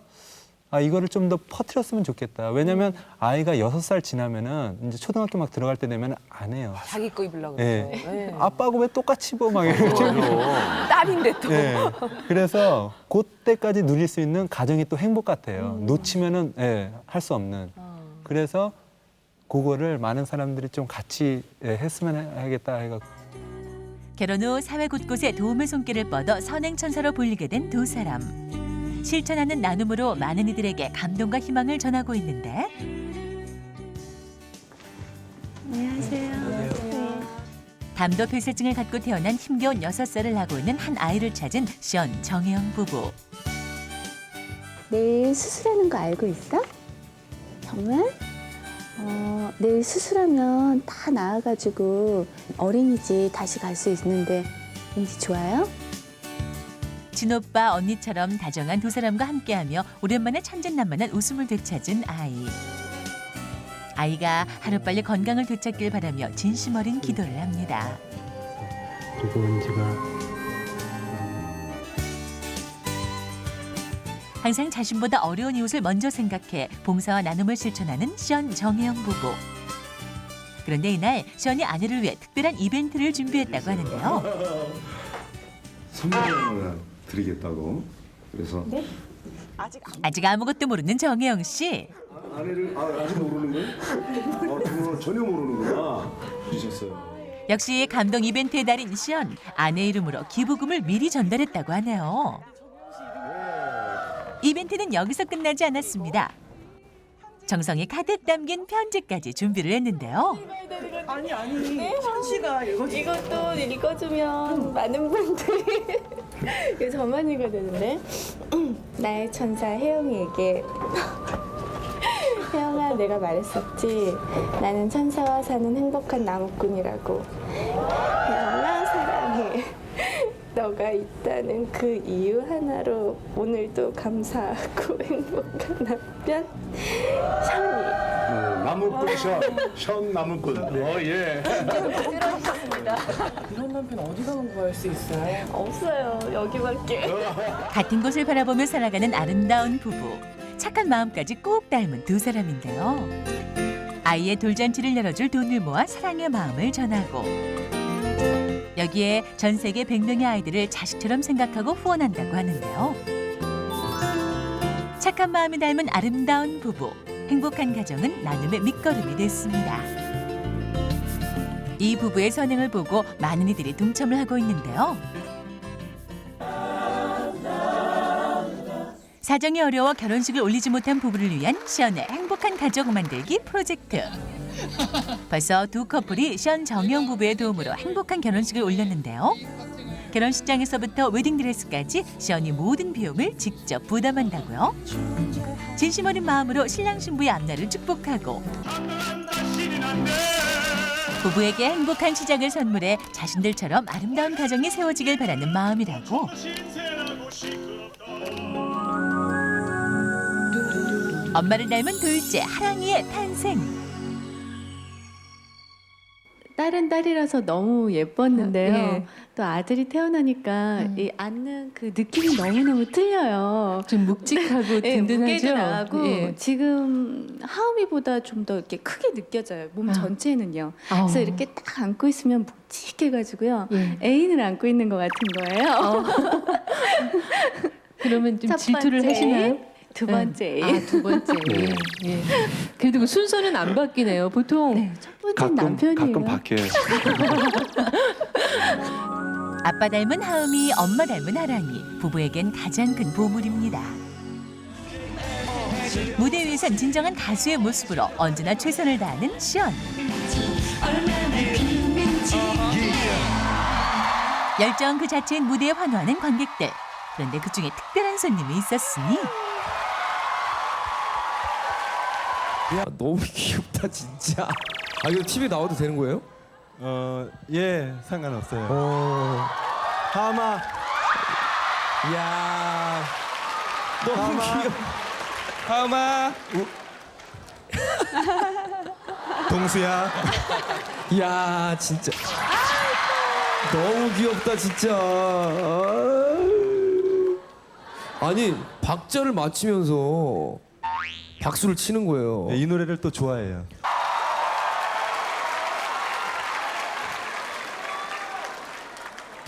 이거를 좀 더 퍼뜨렸으면 좋겠다. 왜냐면 아이가 6살 지나면은 이제 초등학교 막 들어갈 때 되면 안 해요. 자기 거 입으려고 예. 그러죠. 네. 아빠하고 왜 똑같이 입어 막 이렇게. 딸인데 또. 예. 그래서 그때까지 누릴 수 있는 가정이 또 행복 같아요. 놓치면은 할 수 없는. 그래서 그거를 많은 사람들이 좀 같이 했으면 하겠다 해갖고. 결혼 후 사회 곳곳에 도움의 손길을 뻗어 선행천사로 불리게 된 두 사람. 실천하는 나눔으로 많은 이들에게 감동과 희망을 전하고 있는데 안녕하세요. 담도 폐쇄증을 갖고 태어난 힘겨운 6살을 낳고 있는 한 아이를 찾은 션 정혜영 부부. 내일 수술하는 거 알고 있어? 정말? 내일 수술하면 다 나아가지고 어린이집 다시 갈 수 있는데 왠지 좋아요? 친오빠 언니처럼 다정한 두 사람과 함께하며 오랜만에 천진난만한 웃음을 되찾은 아이. 아이가 하루빨리 건강을 되찾길 바라며 진심 어린 기도를 합니다. 그리고 은지가 항상 자신보다 어려운 이웃을 먼저 생각해 봉사와 나눔을 실천하는 션 정혜영 부부. 그런데 이날 션이 아내를 위해 특별한 이벤트를 준비했다고 하는데요. 선물을 드리겠다고. 그래서 아직 아무것도 모르는 정혜영 씨. 아내를 아직 모르는 거예요? 전혀 모르는구나. 주셨어요. 역시 감동 이벤트의 달인 션. 아내 이름으로 기부금을 미리 전달했다고 하네요. 이벤트는 여기서 끝나지 않았습니다. 정성이 가득 담긴 편지까지 준비를 했는데요. 이것도 읽어주면 많은 분들이 이거 저만 읽어야 되는데 나의 천사 혜영이에게 혜영아 내가 말했었지 나는 천사와 사는 행복한 나무꾼이라고 혜영아 사랑해 너가 있다는 그 이유 하나로 오늘도 감사하고 행복한 남편 션이 나무꾼 션 나무꾼. 예. 이런 남편 어디 가면 구할 수 있어요? 없어요 여기밖에 같은 곳을 바라보며 살아가는 아름다운 부부. 착한 마음까지 꼭 닮은 두 사람인데요. 아이의 돌잔치를 열어줄 돈을 모아 사랑의 마음을 전하고 여기에 전 세계 100명의 아이들을 자식처럼 생각하고 후원한다고 하는데요. 착한 마음이 닮은 아름다운 부부. 행복한 가정은 나눔의 밑거름이 됐습니다. 이 부부의 선행을 보고 많은 이들이 동참을 하고 있는데요. 사정이 어려워 결혼식을 올리지 못한 부부를 위한 시연의 행복한 가족 만들기 프로젝트. 벌써 두 커플이 시연 정영 부부의 도움으로 행복한 결혼식을 올렸는데요. 결혼식장에서부터 웨딩드레스까지 시연이 모든 비용을 직접 부담한다고요. 진심 어린 마음으로 신랑 신부의 앞날을 축복하고 부부에게 행복한 시작을 선물해 자신들처럼 아름다운 가정이 세워지길 바라는 마음이라고. 엄마를 닮은 둘째 하랑이의 탄생. 딸은 딸이라서 너무 예뻤는데요. 예. 또 아들이 태어나니까 이 앉는 그 느낌이 너무너무 틀려요. 좀 묵직하고 예, 든든하죠. 무게도 나고 예. 지금 하음이보다 좀 더 이렇게 크게 느껴져요. 몸 전체는요. 어. 그래서 이렇게 딱 안고 있으면 묵직해가지고요. 예. 애인을 안고 있는 것 같은 거예요. 그러면 좀 첫 질투를 번째 하시나요? 애인, 두 번째 애인. 아, 두 번째. 예. 예. 그래도 그 순서는 안 바뀌네요. 보통 네, 첫 번째 남편이에요. 바뀌어요. 아빠 닮은 하음이, 엄마 닮은 하랑이. 부부에겐 가장 큰 보물입니다. 무대 위에선 진정한 가수의 모습으로 언제나 최선을 다하는 시연. 열정 그 자체인 무대에 환호하는 관객들. 그런데 그중에 특별한 손님이 있었으니 야 너무 귀엽다 진짜. 아 이거 TV 나와도 되는 거예요? 예, 상관없어요. 하마, 이야 너무 귀여워. 하마, 동수야. 이야 진짜 너무 귀엽다 진짜. 아니 박자를 맞추면서 박수를 치는 거예요. 이 노래를 또 좋아해요.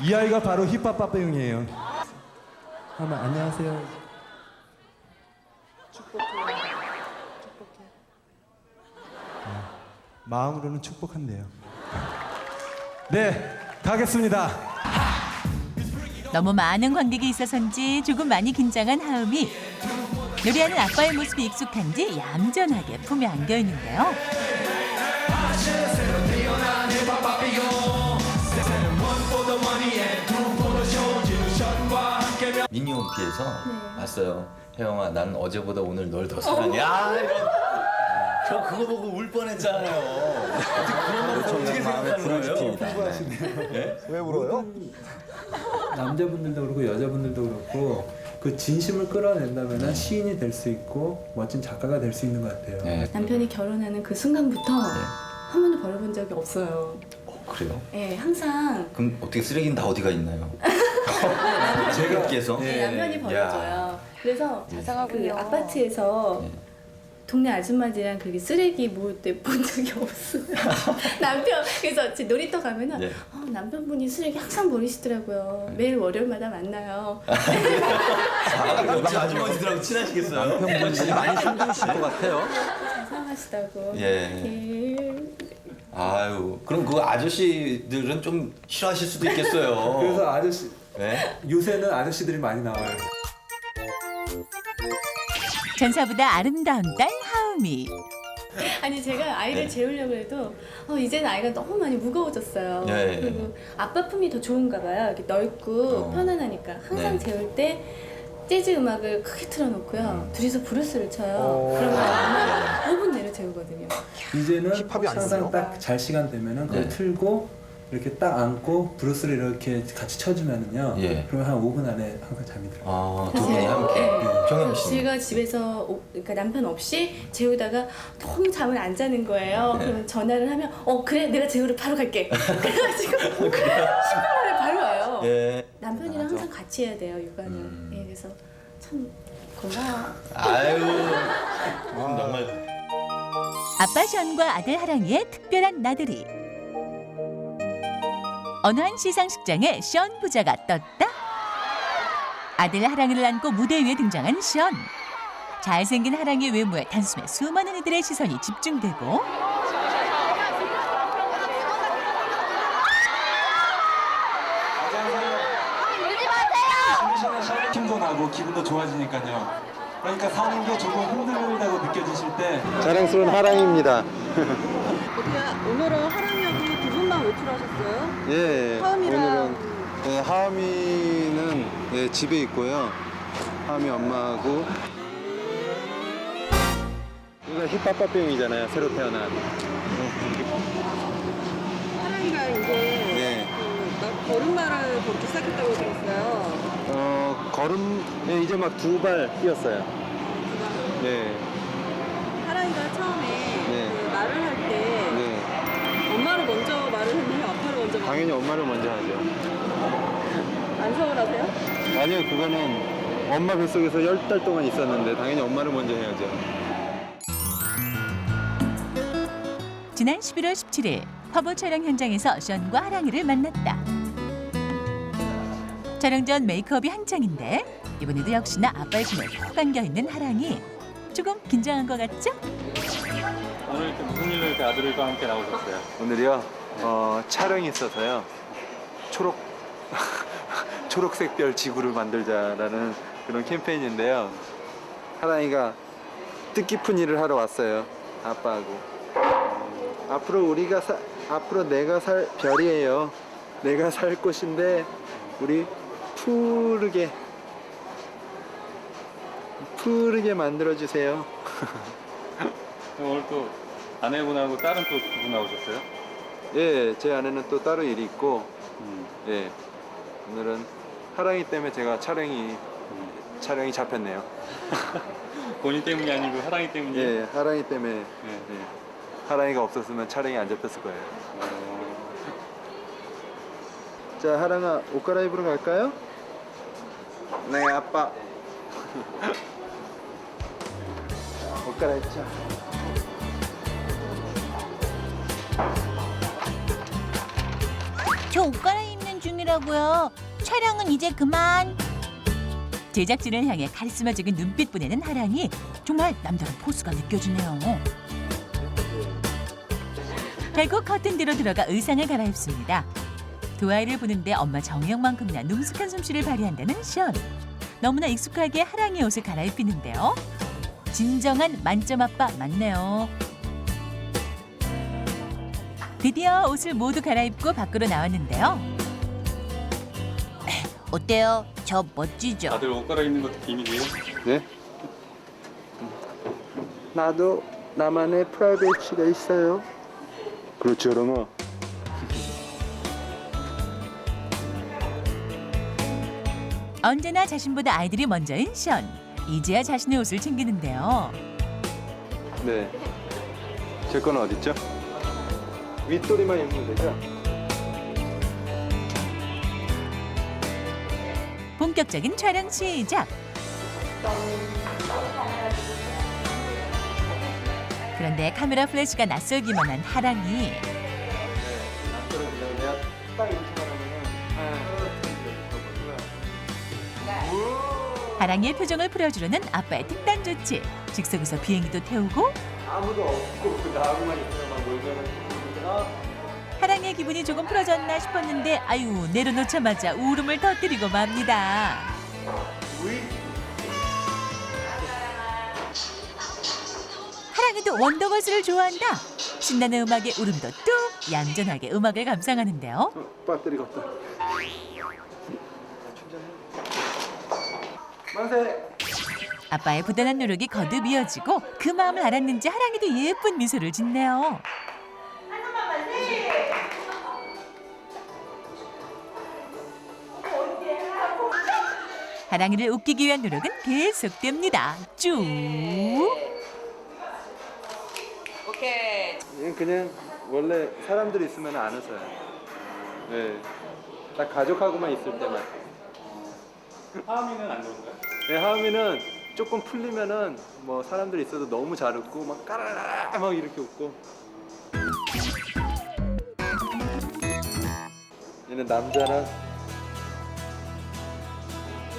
이 아이가 바로 힙합 빠빠용이에요. 하마, 안녕하세요. 마음으로는 축복한대요. 네, 가겠습니다. 너무 많은 관객이 있어서인지 조금 많이 긴장한 하음이 노래하는 아빠의 모습이 익숙한지 얌전하게 품에 안겨 있는데요. 미니홈피에서 봤어요. 혜영아, 나는 어제보다 오늘 널 더 사랑해. 저 그거 보고 울 뻔했잖아요. 어떻게 생각하는 거예요? 왜 울어요? 남자분들도 그렇고 여자분들도 그렇고 그 진심을 끌어낸다면 시인이 될 수 있고 멋진 작가가 될 수 있는 것 같아요. 네. 남편이 결혼하는 그 순간부터 한 번도 버려본 적이 없어요. 그래요? 네, 항상 그럼 어떻게 쓰레기는 다 어디가 있나요? 제가께서 남편이 버려줘요. 그래서 그 아파트에서 동네 아줌마들이랑 그렇게 쓰레기 모을 때 본 적이 없어요. 남편 그래서 제 놀이터 가면은 남편분이 쓰레기 항상 버리시더라고요. 매일 월요일마다 만나요. 역시 아주머니들하고 친하시겠어요? 남편분들이 많이 힘드실 것 같아요. 잘 사랑하시다고. 예. 아유, 그럼 그 아저씨들은 좀 싫어하실 수도 있겠어요. 그래서 아저씨 네? 요새는 아저씨들이 많이 나와요. 전사보다 아름다운 딸 하음. 처음이. 아니 제가 아이를 네. 재우려고 해도 이제는 아이가 너무 많이 무거워졌어요. 네. 그리고 아빠 품이 더 좋은가 봐요. 이렇게 넓고 편안하니까 항상 네. 재울 때 재즈 음악을 크게 틀어놓고요. 둘이서 브루스를 쳐요. 그러면 엄마가 5분 내로 재우거든요. 이제는 힙합이 항상 아니네요. 딱 잘 시간 되면은 그걸 네. 틀고 이렇게 딱 안고 브루스를 이렇게 같이 쳐주면은요. 예. 그러면 한 5분 안에 항상 잠이 들어요. 아, 두 분이 함께. 정영 씨. 제가 집에서 그러니까 남편 없이 재우다가 너무 잠을 안 자는 거예요. 네. 그러면 전화를 하면 그래 내가 재우러 바로 갈게. 그래가지고 10분 만에 바로 와요. 예. 남편이랑 항상 같이 해야 돼요 육아는. 예, 그래서 참 고마워. 아유. 정말. 아빠 션과 아들 하랑이의 특별한 나들이. 어느 한 시상식장에 션 부자가 떴다. 아들 하랑이를 안고 무대 위에 등장한 션. 잘생긴 하랑이의 외모에 단숨에 수많은 이들의 시선이 집중되고 힘도 나고 기분도 좋아지니까요. 그러니까 사는 게 조금 힘들다고 느껴지실 때 자랑스러운 하랑입니다. 어떻게 오늘은 하랑이하고 두 분만 외출하셨어요? 예, 하은이랑 오늘은 하은이는 집에 있고요. 하은이 엄마하고 이거 힙합밥병이잖아요. 새로 태어난. 하랑이가 이제 걸음마를 걷기 시작했다고 들었어요. 이제 막 2발 뛰었어요. 네. 하랑이가 처음에 네. 그 말을 할 때 네. 엄마를 먼저 말을 했나요? 아빠를 먼저 말을 당연히 엄마를 먼저 하죠. 안 서운하세요? 아니요, 그거는 엄마 뱃속에서 10달 동안 있었는데 당연히 엄마를 먼저 해야죠. 지난 11월 17일 화보 촬영 현장에서 션과 하랑이를 만났다. 촬영 전 메이크업이 한창인데 이번에도 역시나 아빠의 손에 푹 안겨있는 하랑이. 조금 긴장한 것 같죠? 오늘 이렇게 무슨 일로 이렇게 아들과 함께 나오셨어요? 오늘이요? 촬영이 있어서요. 초록색별 지구를 만들자라는 그런 캠페인인데요. 하랑이가 뜻깊은 일을 하러 왔어요. 아빠하고. 앞으로 내가 살 별이에요. 내가 살 곳인데 우리 푸르게 만들어주세요. 오늘 또 아내분하고 딸은 또 두 분 나오셨어요? 예, 제 아내는 또 따로 일이 있고, 예, 오늘은 하랑이 때문에 제가 촬영이 잡혔네요. 본인 때문이 아니고 하랑이 때문이에요? 예, 하랑이 때문에. 예. 하랑이가 없었으면 촬영이 안 잡혔을 거예요. 자, 하랑아, 옷 갈아입으러 갈까요? 네, 아빠. 옷 갈아입자. 저 옷 갈아입는 중이라고요. 촬영은 이제 그만. 제작진을 향해 카리스마적인 눈빛 보내는 하랑이. 정말 남다른 포스가 느껴지네요. 결국 커튼 뒤로 들어가 의상을 갈아입습니다. 두 아이를 보는데 엄마 정영만큼이나 능숙한 솜씨를 발휘한다는 션. 너무나 익숙하게 하랑이 옷을 갈아입히는데요. 진정한 만점 아빠 맞네요. 드디어 옷을 모두 갈아입고 밖으로 나왔는데요. 어때요? 저 멋지죠? 아들 옷 갈아입는 것도 비밀이에요? 네? 나도 나만의 프라이버시가 있어요. 그렇죠, 여러분. 언제나 자신보다 아이들이 먼저인 션. 이제야 자신의 옷을 챙기는데요. 네. 제 거는 어딨죠? 윗도리만 입으면 되죠? 본격적인 촬영 시작. 그런데 카메라 플래시가 낯설기만 한 하랑이. 하랑이의 표정을 풀어주려는 아빠의 특단 조치. 즉석에서 비행기도 태우고 아무도 없고 나하고만 있으면 놀면 하랑이의 기분이 조금 풀어졌나 싶었는데 아유 내려놓자마자 울음을 터뜨리고 맙니다. 하랑이도 원더걸스를 좋아한다. 신나는 음악에 울음도 뚝 얌전하게 음악을 감상하는데요. 배터리가 없다. 만세. 아빠의 부단한 노력이 거듭 이어지고 그 마음을 알았는지 하랑이도 예쁜 미소를 짓네요. 하랑이를 웃기기 위한 노력은 계속됩니다. 쭉. 오케이. 얘는 그냥 원래 사람들이 있으면 안 웃어요. 네. 딱 가족하고만 있을 때만. 하은이는 안 좋은가요? 네, 하음이는 조금 풀리면은 뭐 사람들이 있어도 너무 잘 웃고 막 까라라 막 이렇게 웃고. 얘는 남자라.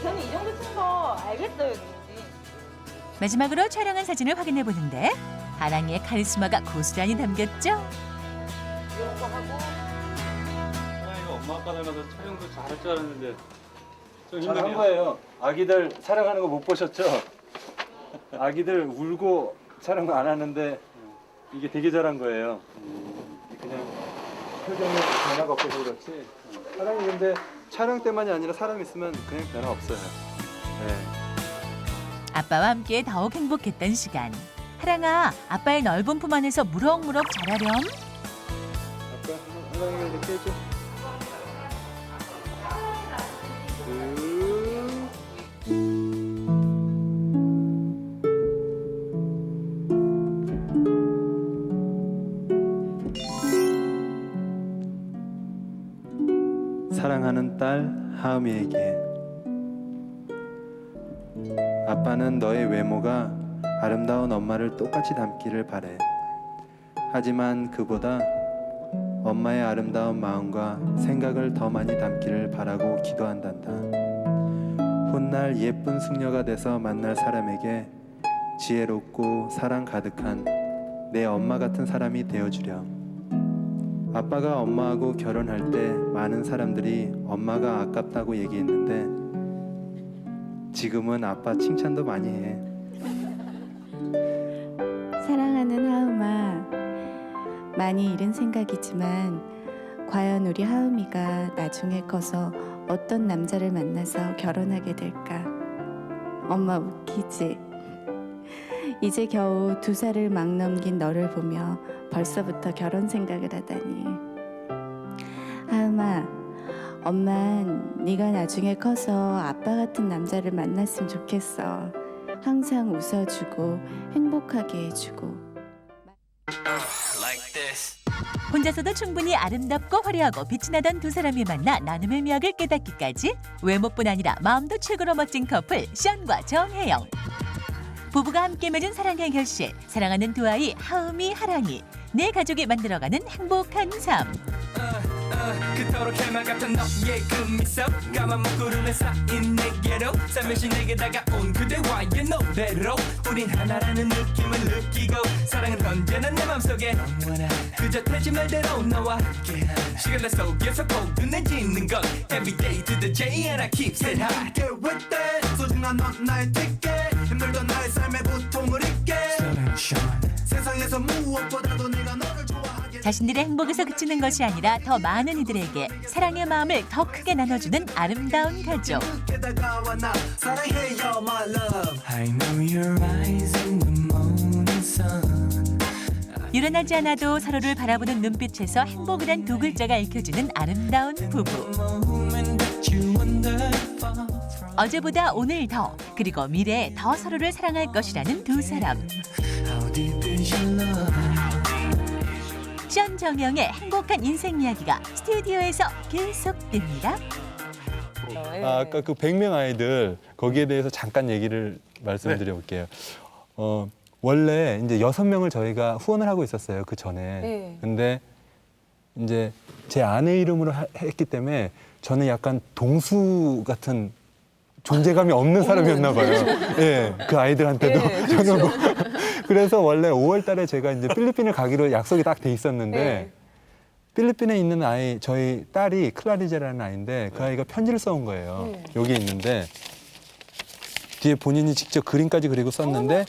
저는 이 정도 큰 거 알겠어요, 누군지. 마지막으로 촬영한 사진을 확인해 보는데 하랑이의 카리스마가 고스란히 담겼죠. 하은이가 엄마 아빠 닮아서 촬영도 잘할 줄 알았는데 좀 잘한 힘드네요. 거예요. 아기들 촬영하는 거 못 보셨죠? 아기들 울고 촬영 안 하는데 이게 되게 잘한 거예요. 그냥 표정에 변화가 없어서 그렇지. 사람이 근데 촬영 때만이 아니라 사람 있으면 그냥 변화 없어요. 네. 아빠와 함께 더욱 행복했던 시간. 하랑아, 아빠의 넓은 품 안에서 무럭무럭 자라렴. 아빠 하랑이가 이렇게 해줘. 사랑하는 딸 하음이에게 아빠는 너의 외모가 아름다운 엄마를 똑같이 닮기를 바래. 하지만 그보다 엄마의 아름다운 마음과 생각을 더 많이 담기를 바라고 기도한단다. 훗날 예쁜 숙녀가 돼서 만날 사람에게 지혜롭고 사랑 가득한 내 엄마 같은 사람이 되어주렴. 아빠가 엄마하고 결혼할 때 많은 사람들이 엄마가 아깝다고 얘기했는데 지금은 아빠 칭찬도 많이 해. 사랑하는 하음아, 많이 잃은 생각이지만 과연 우리 하음이가 나중에 커서 어떤 남자를 만나서 결혼하게 될까? 엄마 웃기지? 이제 겨우 2살을 막 넘긴 너를 보며 벌써부터 결혼 생각을 하다니. 하음아, 엄만 네가 나중에 커서 아빠 같은 남자를 만났으면 좋겠어. 항상 웃어주고 행복하게 해주고. 혼자서도 충분히 아름답고 화려하고 빛이 나던 두 사람이 만나 나눔의 미학을 깨닫기까지 외모뿐 아니라 마음도 최고로 멋진 커플 션과 정혜영. 부부가 함께 맺은 사랑의 결실, 사랑하는 두 아이 하음이, 하랑이. 내 가족이 만들어가는 행복한 삶. 그토록 해만 같던 너의 그 미소 까만 먹구름에 쌓인 내게로 살며시 내게 다가온 그대와의 노래로 우린 하나라는 느낌을 느끼고 사랑은 언제나 내 맘속에 그저 태지 말대로 너와 시간의 속에서 고든해지는 것 Every day to the J and I keep it high Get with that 소중한 넌 나의 ticket 힘들던 나의 삶의 고통을 잊게 세상에서 무엇보다도 내가 너를 좋아하게 자신들의 행복에서 그치는 것이 아니라 더 많은 이들에게 사랑의 마음을 더 크게 나눠주는 아름다운 가족. 일어나지 않아도 서로를 바라보는 눈빛에서 행복이란 두 글자가 읽혀지는 아름다운 부부. 어제보다 오늘 더, 그리고 미래에 더 서로를 사랑할 것이라는 두 사람. 션 정영의 행복한 인생 이야기가 스튜디오에서 계속됩니다. 아까 그 100명 아이들 거기에 대해서 잠깐 얘기를 말씀드려 볼게요. 원래 이제 6명을 저희가 후원을 하고 있었어요. 그 전에. 네. 근데 이제 제 아내 이름으로 했기 때문에 저는 약간 동수 같은 존재감이 없는 사람이었나 봐요. 예, 그 아이들한테도. 네, 저는 뭐 그래서 원래 5월 달에 제가 이제 필리핀을 가기로 약속이 딱 돼 있었는데 네. 필리핀에 있는 아이, 저희 딸이 클라리제라는 아이인데 그 아이가 편지를 써온 거예요. 네. 여기 있는데 뒤에 본인이 직접 그림까지 그리고 썼는데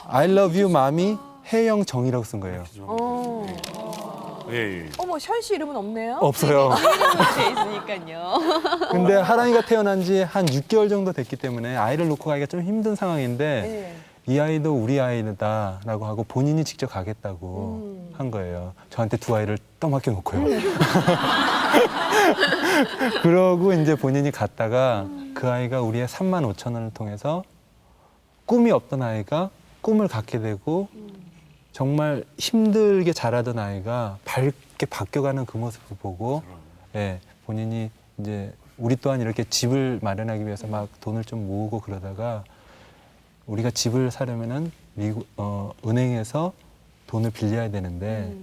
I love you, mommy. 혜영정이라고 쓴 거예요. 예. 어머 션 씨 이름은 없네요? 없어요. 이름으로 돼 있으니까요. 근데 하랑이가 태어난 지 한 6개월 정도 됐기 때문에 아이를 놓고 가기가 좀 힘든 상황인데 이 아이도 우리 아이다라고 하고 본인이 직접 가겠다고 한 거예요. 저한테 두 아이를 떠맡겨 놓고요. 그러고 이제 본인이 갔다가 그 아이가 우리의 35,000원을 통해서 꿈이 없던 아이가 꿈을 갖게 되고 정말 힘들게 자라던 아이가 밝게 바뀌어가는 그 모습을 보고 예, 본인이 이제 우리 또한 이렇게 집을 마련하기 위해서 막 돈을 좀 모으고 그러다가 우리가 집을 사려면은 은행에서 돈을 빌려야 되는데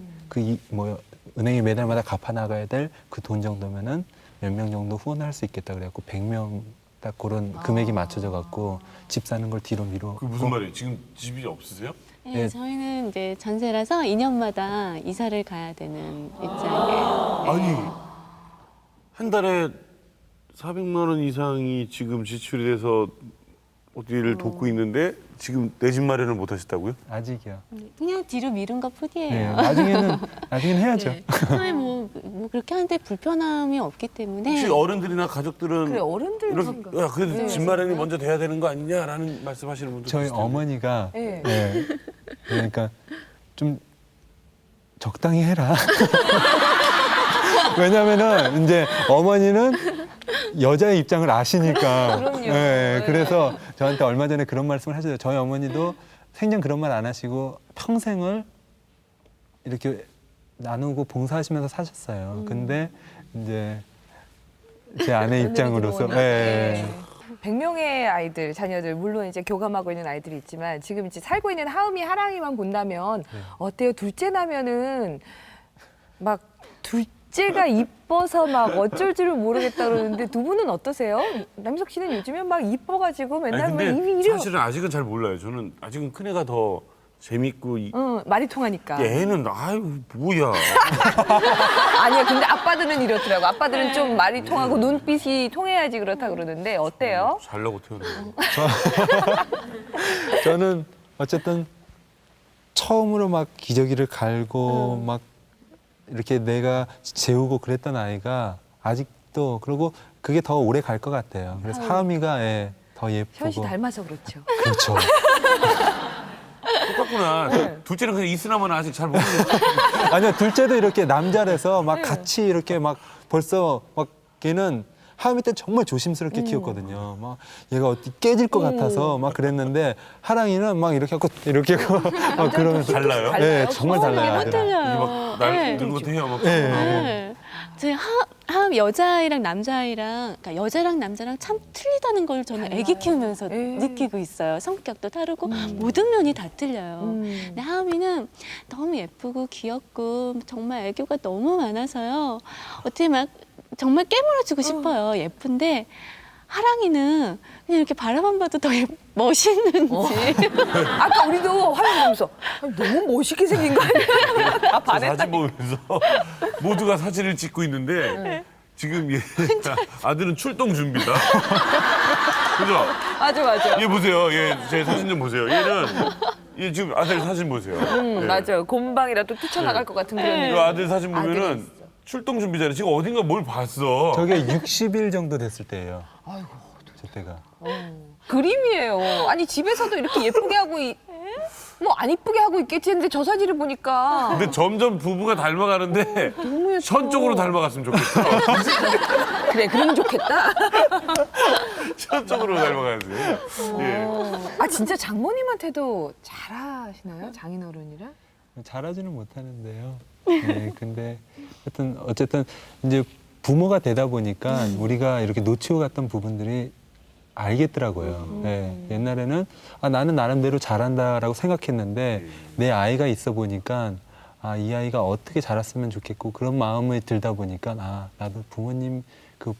은행이 매달마다 갚아 나가야 될 그 돈 정도면은 몇 명 정도 후원할 수 있겠다 그래갖고 100명 딱 그런 금액이 맞춰져 갖고 집 사는 걸 뒤로 미뤄. 그 무슨 말이에요? 지금 집이 없으세요? 네, 저희는 이제 전세라서 2년마다 이사를 가야 되는 입장이에요. 아니 한 달에 400만 원 이상이 지금 지출이 돼서 어디를 돕고 있는데 지금 내 집 마련을 못 하셨다고요? 아직이요. 그냥 뒤로 미룬 것 뿐이에요. 네, 나중에는 해야죠. 네. 처음에 뭐 그렇게 하는데 불편함이 없기 때문에. 혹시 어른들이나 가족들은 그래 어른들 야, 그래도 집 마련이 먼저 돼야 되는 거 아니냐라는 말씀하시는 분들 저희 계시잖아요. 어머니가 네. 네, 그러니까 좀 적당히 해라. 왜냐면은 이제 어머니는 여자의 입장을 아시니까. 그럼요. 네, 그래서 저한테 얼마 전에 그런 말씀을 하셨어요. 저희 어머니도 생전 그런 말 안 하시고 평생을 이렇게 나누고 봉사하시면서 사셨어요. 근데 이제 제 아내 입장으로서 예. 100명의 아이들, 자녀들 물론 이제 교감하고 있는 아이들이 있지만 지금 이제 살고 있는 하음이 하랑이만 본다면 어때요? 둘째 나면은 막 둘째가 이뻐서 막 어쩔 줄을 모르겠다 그러는데 두 분은 어떠세요? 남석 씨는 요즘에 막 이뻐가지고 맨날 아니, 막 근데 입이 이래. 사실은 아직은 잘 몰라요. 저는 아직은 큰애가 더 재밌고 말이 통하니까. 얘는 아유 뭐야. 아니야, 근데 아빠들은 이렇더라고. 아빠들은 좀 말이 통하고 눈빛이 통해야지 그렇다 그러는데 어때요? 잘나고 태어나요. 저는 어쨌든 처음으로 막 기저귀를 갈고 막 이렇게 내가 재우고 그랬던 아이가 아직도 그리고 그게 더 오래 갈 것 같아요. 그래서 하음이가 예, 더 예쁘고. 현 씨 닮아서 그렇죠. 그렇죠. 똑같구나. 둘째는 그냥 있으나마나 아직 잘 모르겠어요. 아니요, 둘째도 이렇게 남자라서 막 같이 이렇게 막 벌써 막 걔는 하음이 때 정말 조심스럽게 키웠거든요. 막 얘가 어디 깨질 것 같아서 막 그랬는데 하랑이는 막 이렇게 하고 이렇게 하고 막 그러면서 달라요? 네, 정말 달라요. 못 달라요. 막날 늙은 것도 해요. 막. 네. 저희 하음 여자아이랑 남자아이랑 그러니까 여자랑 남자랑 참 틀리다는 걸 저는 아기 키우면서 느끼고 있어요. 성격도 다르고 모든 면이 다 틀려요. 근데 하음이는 너무 예쁘고 귀엽고 정말 애교가 너무 많아서요. 어떻게 막 정말 깨물어주고 싶어요. 예쁜데 하랑이는 그냥 이렇게 바라만 봐도 더 멋있는지. 아까 우리도 화면 보면서 너무 멋있게 생긴 거 아니야? 아, 반했다. 사진 보면서 모두가 사진을 찍고 있는데 지금 얘 아들은 출동 준비다. 그죠? 맞아. 얘 보세요. 얘 제 사진 좀 보세요. 얘 지금 아들 사진 보세요. 예. 맞아요. 곰방이라도 뛰쳐나갈 것 같은 그런 이 느낌. 아들 사진 보면은 출동 준비잖아요. 지금 어딘가 뭘 봤어. 저게 60일 정도 됐을 때예요. 아이고, 저 때가. 그림이에요. 아니 집에서도 이렇게 예쁘게 하고 뭐 안 이쁘게 하고 있겠지 했는데 저 사진을 보니까 근데 점점 부부가 닮아가는데 션 쪽으로 닮아갔으면 좋겠어. 그래, 그러면 좋겠다. 션 쪽으로 닮아가야지. 예. 아 진짜 장모님한테도 잘하시나요? 장인어른이라? 잘하지는 못하는데요. 네, 근데 어쨌든 이제 부모가 되다 보니까 우리가 이렇게 놓치고 갔던 부분들이 알겠더라고요. 네, 옛날에는 나는 나름대로 잘한다라고 생각했는데 내 아이가 있어 보니까 이 아이가 어떻게 자랐으면 좋겠고 그런 마음이 들다 보니까 나도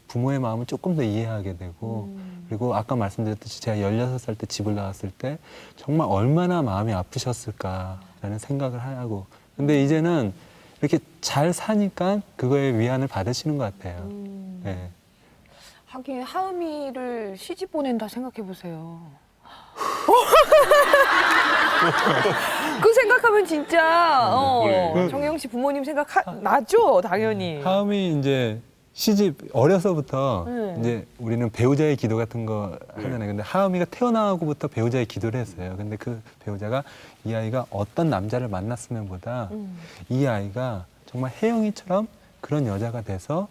부모의 마음을 조금 더 이해하게 되고 그리고 아까 말씀드렸듯이 제가 16살 때 집을 나왔을 때 정말 얼마나 마음이 아프셨을까라는 생각을 하고 근데 이제는 이렇게 잘 사니까 그거에 위안을 받으시는 것 같아요. 네. 하긴 하음이를 시집 보낸다 생각해 보세요. 그 생각 생각하면 진짜 그래. 정영 씨 부모님 생각 나죠, 당연히. 하음이 이제 시집 어려서부터 네. 이제 우리는 배우자의 기도 같은 거 하잖아요. 근데 하음이가 태어나고부터 배우자의 기도를 했어요. 근데 그 배우자가 이 아이가 어떤 남자를 만났으면보다 이 아이가 정말 혜영이처럼 그런 여자가 돼서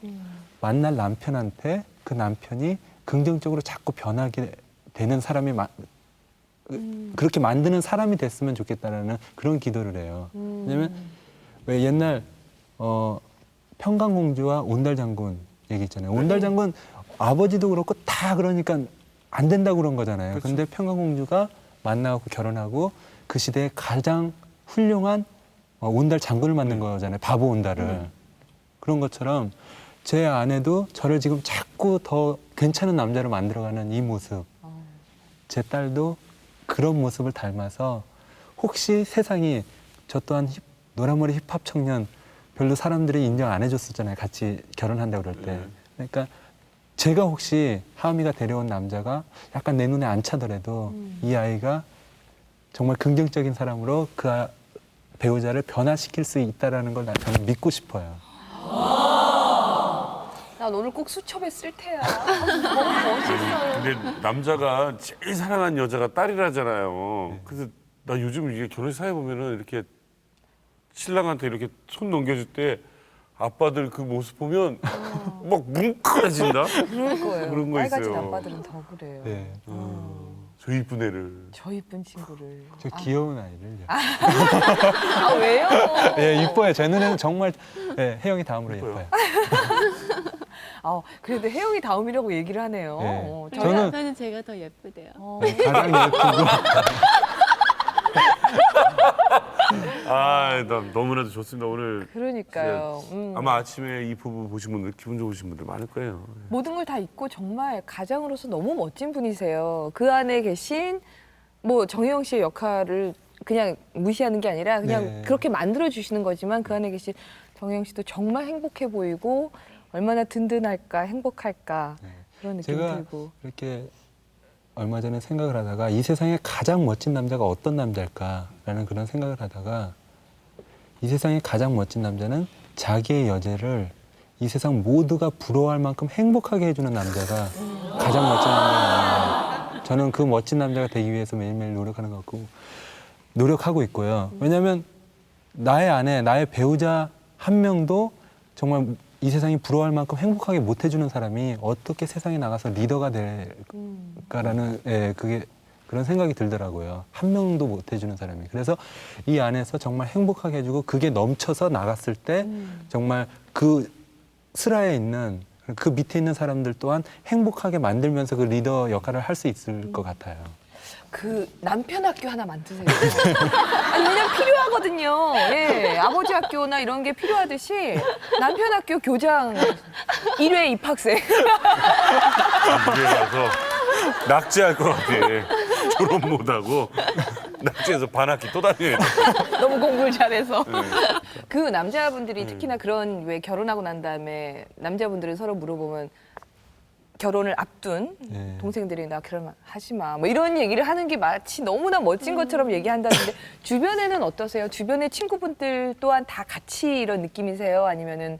만날 남편한테 그 남편이 긍정적으로 자꾸 변하게 되는 사람이 그렇게 만드는 사람이 됐으면 좋겠다라는 그런 기도를 해요. 왜냐면 왜 옛날 평강공주와 온달장군 얘기 있잖아요. 온달장군 아버지도 그렇고 다 그러니까 안 된다고 그런 거잖아요. 그렇죠. 근데 평강공주가 만나고 결혼하고 그 시대에 가장 훌륭한 온달장군을 만든 거잖아요. 바보 온달을. 그런 것처럼 제 아내도 저를 지금 자꾸 더 괜찮은 남자로 만들어가는 이 모습. 제 딸도 그런 모습을 닮아서 혹시 세상이 저 또한 노란머리 힙합 청년 별로 사람들이 인정 안 해줬었잖아요. 같이 결혼한다고 그럴 때. 그러니까 제가 혹시 하음이가 데려온 남자가 약간 내 눈에 안 차더라도 이 아이가 정말 긍정적인 사람으로 그 배우자를 변화시킬 수 있다는 걸 저는 믿고 싶어요. 난 오늘 꼭 수첩에 쓸 테야. 너무 멋있어요. 근데 남자가 제일 사랑하는 여자가 딸이라잖아요. 그래서 나 요즘 이게 결혼 사회 보면은 이렇게 신랑한테 이렇게 손 넘겨줄 때 아빠들 그 모습 보면 막 뭉클해진다. 그럴 거예요. 그런 거 빨가진 있어요. 아빠들은 더 그래요. 네. 저 이쁜 애를. 저 이쁜 친구를. 저 귀여운 아이를요. 아 왜요? 예, 이뻐요. 제 눈에는 정말 혜영이 다음으로 예뻐요. 그래도 혜영이 다음이라고 얘기를 하네요. 네. 저희 남편은 제가 더 예쁘대요. 가장 예쁘고. 아, 나 너무나도 좋습니다. 오늘. 그러니까요. 아마 아침에 이 부부 보신 분들 기분 좋으신 분들 많을 거예요. 모든 걸 다 잊고 정말 가장으로서 너무 멋진 분이세요. 그 안에 계신 뭐 정혜영 씨의 역할을 그냥 무시하는 게 아니라 그냥 네. 그렇게 만들어 주시는 거지만 그 안에 계신 정혜영 씨도 정말 행복해 보이고 얼마나 든든할까, 행복할까 그런 느낌이 제가 들고. 이렇게 얼마 전에 생각을 하다가 이 세상에 가장 멋진 남자가 어떤 남자일까라는 그런 생각을 하다가 이 세상에 가장 멋진 남자는 자기의 여자를 이 세상 모두가 부러워할 만큼 행복하게 해주는 남자가 가장 멋진 남자예요. 저는 그 멋진 남자가 되기 위해서 매일매일 노력하는 것 같고 노력하고 있고요. 왜냐하면 나의 아내, 나의 배우자 한 명도 정말 이 세상이 부러워할 만큼 행복하게 못 해주는 사람이 어떻게 세상에 나가서 리더가 될까라는 그게 그런 생각이 들더라고요. 한 명도 못 해주는 사람이. 그래서 이 안에서 정말 행복하게 해주고 그게 넘쳐서 나갔을 때 정말 그 슬하에 있는 그 밑에 있는 사람들 또한 행복하게 만들면서 그 리더 역할을 할 수 있을 것 같아요. 그 남편 학교 하나 만드세요. 아니, 왜냐면 필요하거든요. 예, 아버지 학교나 이런 게 필요하듯이 남편 학교 교장 1회 입학생. 집에 가서 낙제할 것 같아. 졸업 못하고 낙제해서 반학기 또 다녀야 돼. 너무 공부를 잘해서. 그 남자분들이 특히나 그런 왜 결혼하고 난 다음에 남자분들은 서로 물어보면 결혼을 앞둔 동생들이 나 결혼하지 마. 뭐 이런 얘기를 하는 게 마치 너무나 멋진 것처럼 얘기한다는데 주변에는 어떠세요? 주변의 친구분들 또한 다 같이 이런 느낌이세요? 아니면은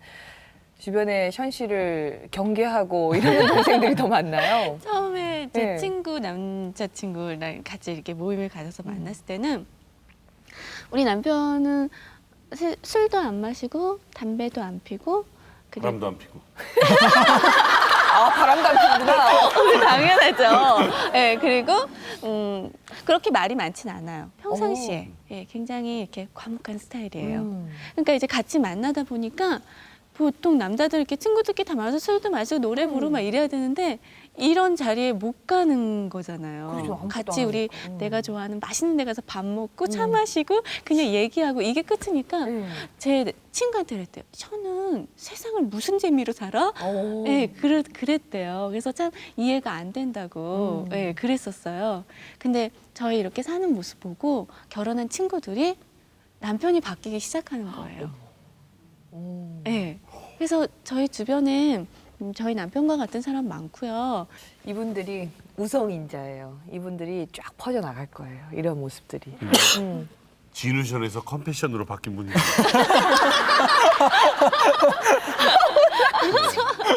주변에 션 씨를 경계하고 이러는 동생들이 더 많나요? 처음에 제 네. 친구 남자친구랑 같이 이렇게 모임을 가져서 만났을 때는 우리 남편은 술도 안 마시고 담배도 안 피고 바람도 안 피고. 아, 바람도 안 피는구나. 당연하죠. 네, 그리고 그렇게 말이 많진 않아요. 평상시에 굉장히 이렇게 과묵한 스타일이에요. 그러니까 이제 같이 만나다 보니까 보통 남자들 이렇게 친구들끼리 다 만나서 술도 마시고 노래 부르고 막 이래야 되는데 이런 자리에 못 가는 거잖아요. 그렇죠. 아무것도 같이 안 우리 하니까. 내가 좋아하는 맛있는 데 가서 밥 먹고 차 마시고 그냥 얘기하고 이게 끝이니까 제 친구한테 그랬대요. 저는 세상을 무슨 재미로 살아? 네, 그랬대요. 그래서 참 이해가 안 된다고 그랬었어요. 근데 저희 이렇게 사는 모습 보고 결혼한 친구들이 남편이 바뀌기 시작하는 거예요. 네. 그래서 저희 주변에 저희 남편과 같은 사람 많고요. 이분들이 우성인자예요. 이분들이 쫙 퍼져나갈 거예요. 이런 모습들이. 진우션에서 컴패션으로 바뀐 분이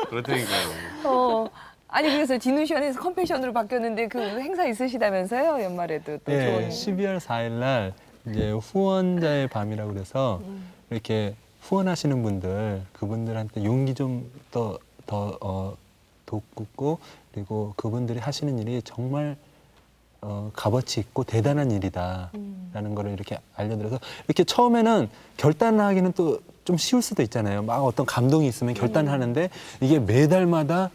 그렇다니까요. 아니 그래서 진우션에서 컴패션으로 바뀌었는데 그 행사 있으시다면서요? 연말에도 또 네, 좋은. 12월 4일 날 이제 후원자의 밤이라고 그래서 이렇게 후원하시는 분들 그분들한테 용기 좀 더 돋구고 그리고 그분들이 하시는 일이 정말 값어치 있고 대단한 일이다라는 거를 이렇게 알려드려서 이렇게 처음에는 결단하기는 또 좀 쉬울 수도 있잖아요. 막 어떤 감동이 있으면 결단하는데 이게 매달마다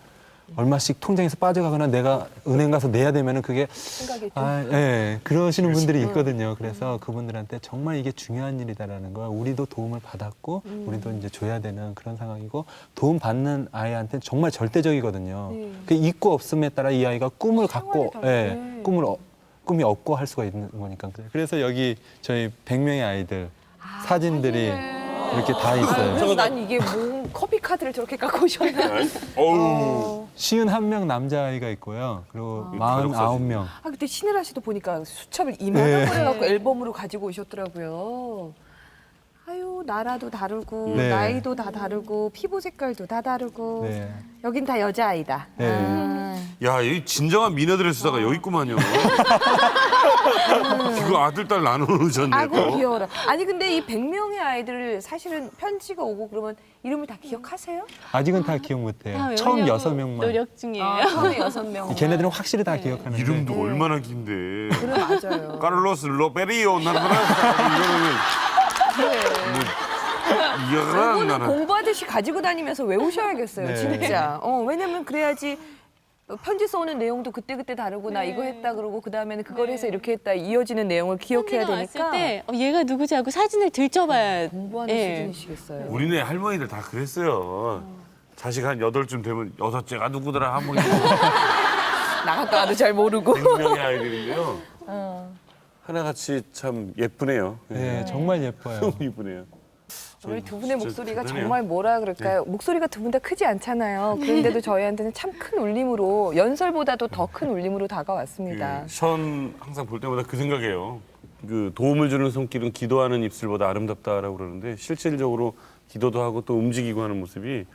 얼마씩 통장에서 빠져가거나 내가 은행 가서 내야 되면은 그게 그러시는 분들이 있거든요. 그래서 그분들한테 정말 이게 중요한 일이다라는 걸 우리도 도움을 받았고 우리도 이제 줘야 되는 그런 상황이고 도움 받는 아이한테는 정말 절대적이거든요. 그 있고 없음에 따라 이 아이가 꿈을 갖고 꿈이 없고 할 수가 있는 거니까. 그래서 여기 저희 100명의 아이들 사진들이 이렇게 다 있어요. 그래서 난 이게 뭐 커피 카드를 저렇게 갖고 오셨나? 51명 남자아이가 있고요. 그리고 49명. 아 그때 신혜라 씨도 보니까 수첩을 이만한 걸 해갖고 앨범으로 가지고 오셨더라고요. 아유 나라도 다르고 네. 나이도 다 다르고 피부 색깔도 다 다르고 네. 여긴 다 여자아이다. 야, 이 진정한 미녀들의 수다가 여기 있구만요. 이거 아들, 딸 나눠놓으셨네. 아이고 귀여워라. 아니 근데 이 100명의 아이들을 사실은 편지가 오고 그러면 이름을 다 기억하세요? 아직은 다 기억 못해요. 다 처음 외우려고 6명만. 노력 중이에요. 처음에 6명. 걔네들은 확실히 다 기억하는데. 이름도 얼마나 긴데. 그래 맞아요. 카를로스 로베리오 나라나 이거는 이거는 나는 공부하듯이 가지고 다니면서 외우셔야겠어요, 네. 진짜. 왜냐면 그래야지 편지 써오는 내용도 그때그때 다르고 나 이거 했다 그러고 그다음에는 그걸 해서 이렇게 했다 이어지는 내용을 기억해야 편지가 되니까 왔을 때 얘가 누구지 하고 사진을 들춰봐야 공부하는 예. 수준이시겠어요. 우리네 할머니들 다 그랬어요. 자식 한 8쯤 되면 6째가 누구더라 한번 나갔다 와도 잘 모르고. 100명의 아이들인데요. 하나같이 참 예쁘네요. 네, 정말 예뻐요. 너무 이쁘네요. 우리 두 분의 목소리가 대단해요. 정말 뭐라 그럴까요? 목소리가 두 분 다 크지 않잖아요. 그런데도 저희한테는 참 큰 울림으로 연설보다도 더 큰 울림으로 다가왔습니다. 션 항상 볼 때마다 그 생각이에요. 그 도움을 주는 손길은 기도하는 입술보다 아름답다라고 그러는데 실질적으로 기도도 하고 또 움직이고 하는 모습이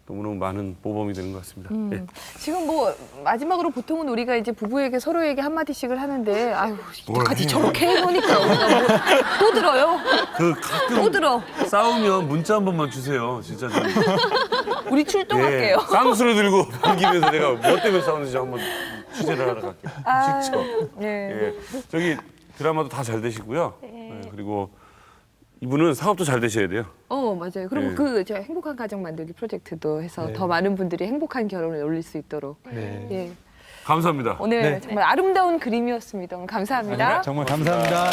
너무너무 많은 모범이 되는 것 같습니다. 예. 지금 뭐 마지막으로 보통은 우리가 이제 부부에게 서로에게 한마디씩을 하는데 아유 이때까지 저렇게 해놓으니까 우리가 뭐 또 들어요. 그 가끔 또 들어. 싸우면 문자 한 번만 주세요. 진짜 좀. 우리 출동할게요. 예, 쌍수를 들고 당기면서 내가 뭐 때문에 싸우는지 한번 취재를 하러 갈게요. 직접. 예. 저기 드라마도 다 잘 되시고요. 예, 그리고 이분은 사업도 잘 되셔야 돼요. 맞아요. 그리고 네. 그 제가 행복한 가정 만들기 프로젝트도 해서 더 많은 분들이 행복한 결혼을 올릴 수 있도록. 예. 감사합니다. 오늘 정말 아름다운 그림이었습니다. 오늘 감사합니다. 정말 감사합니다.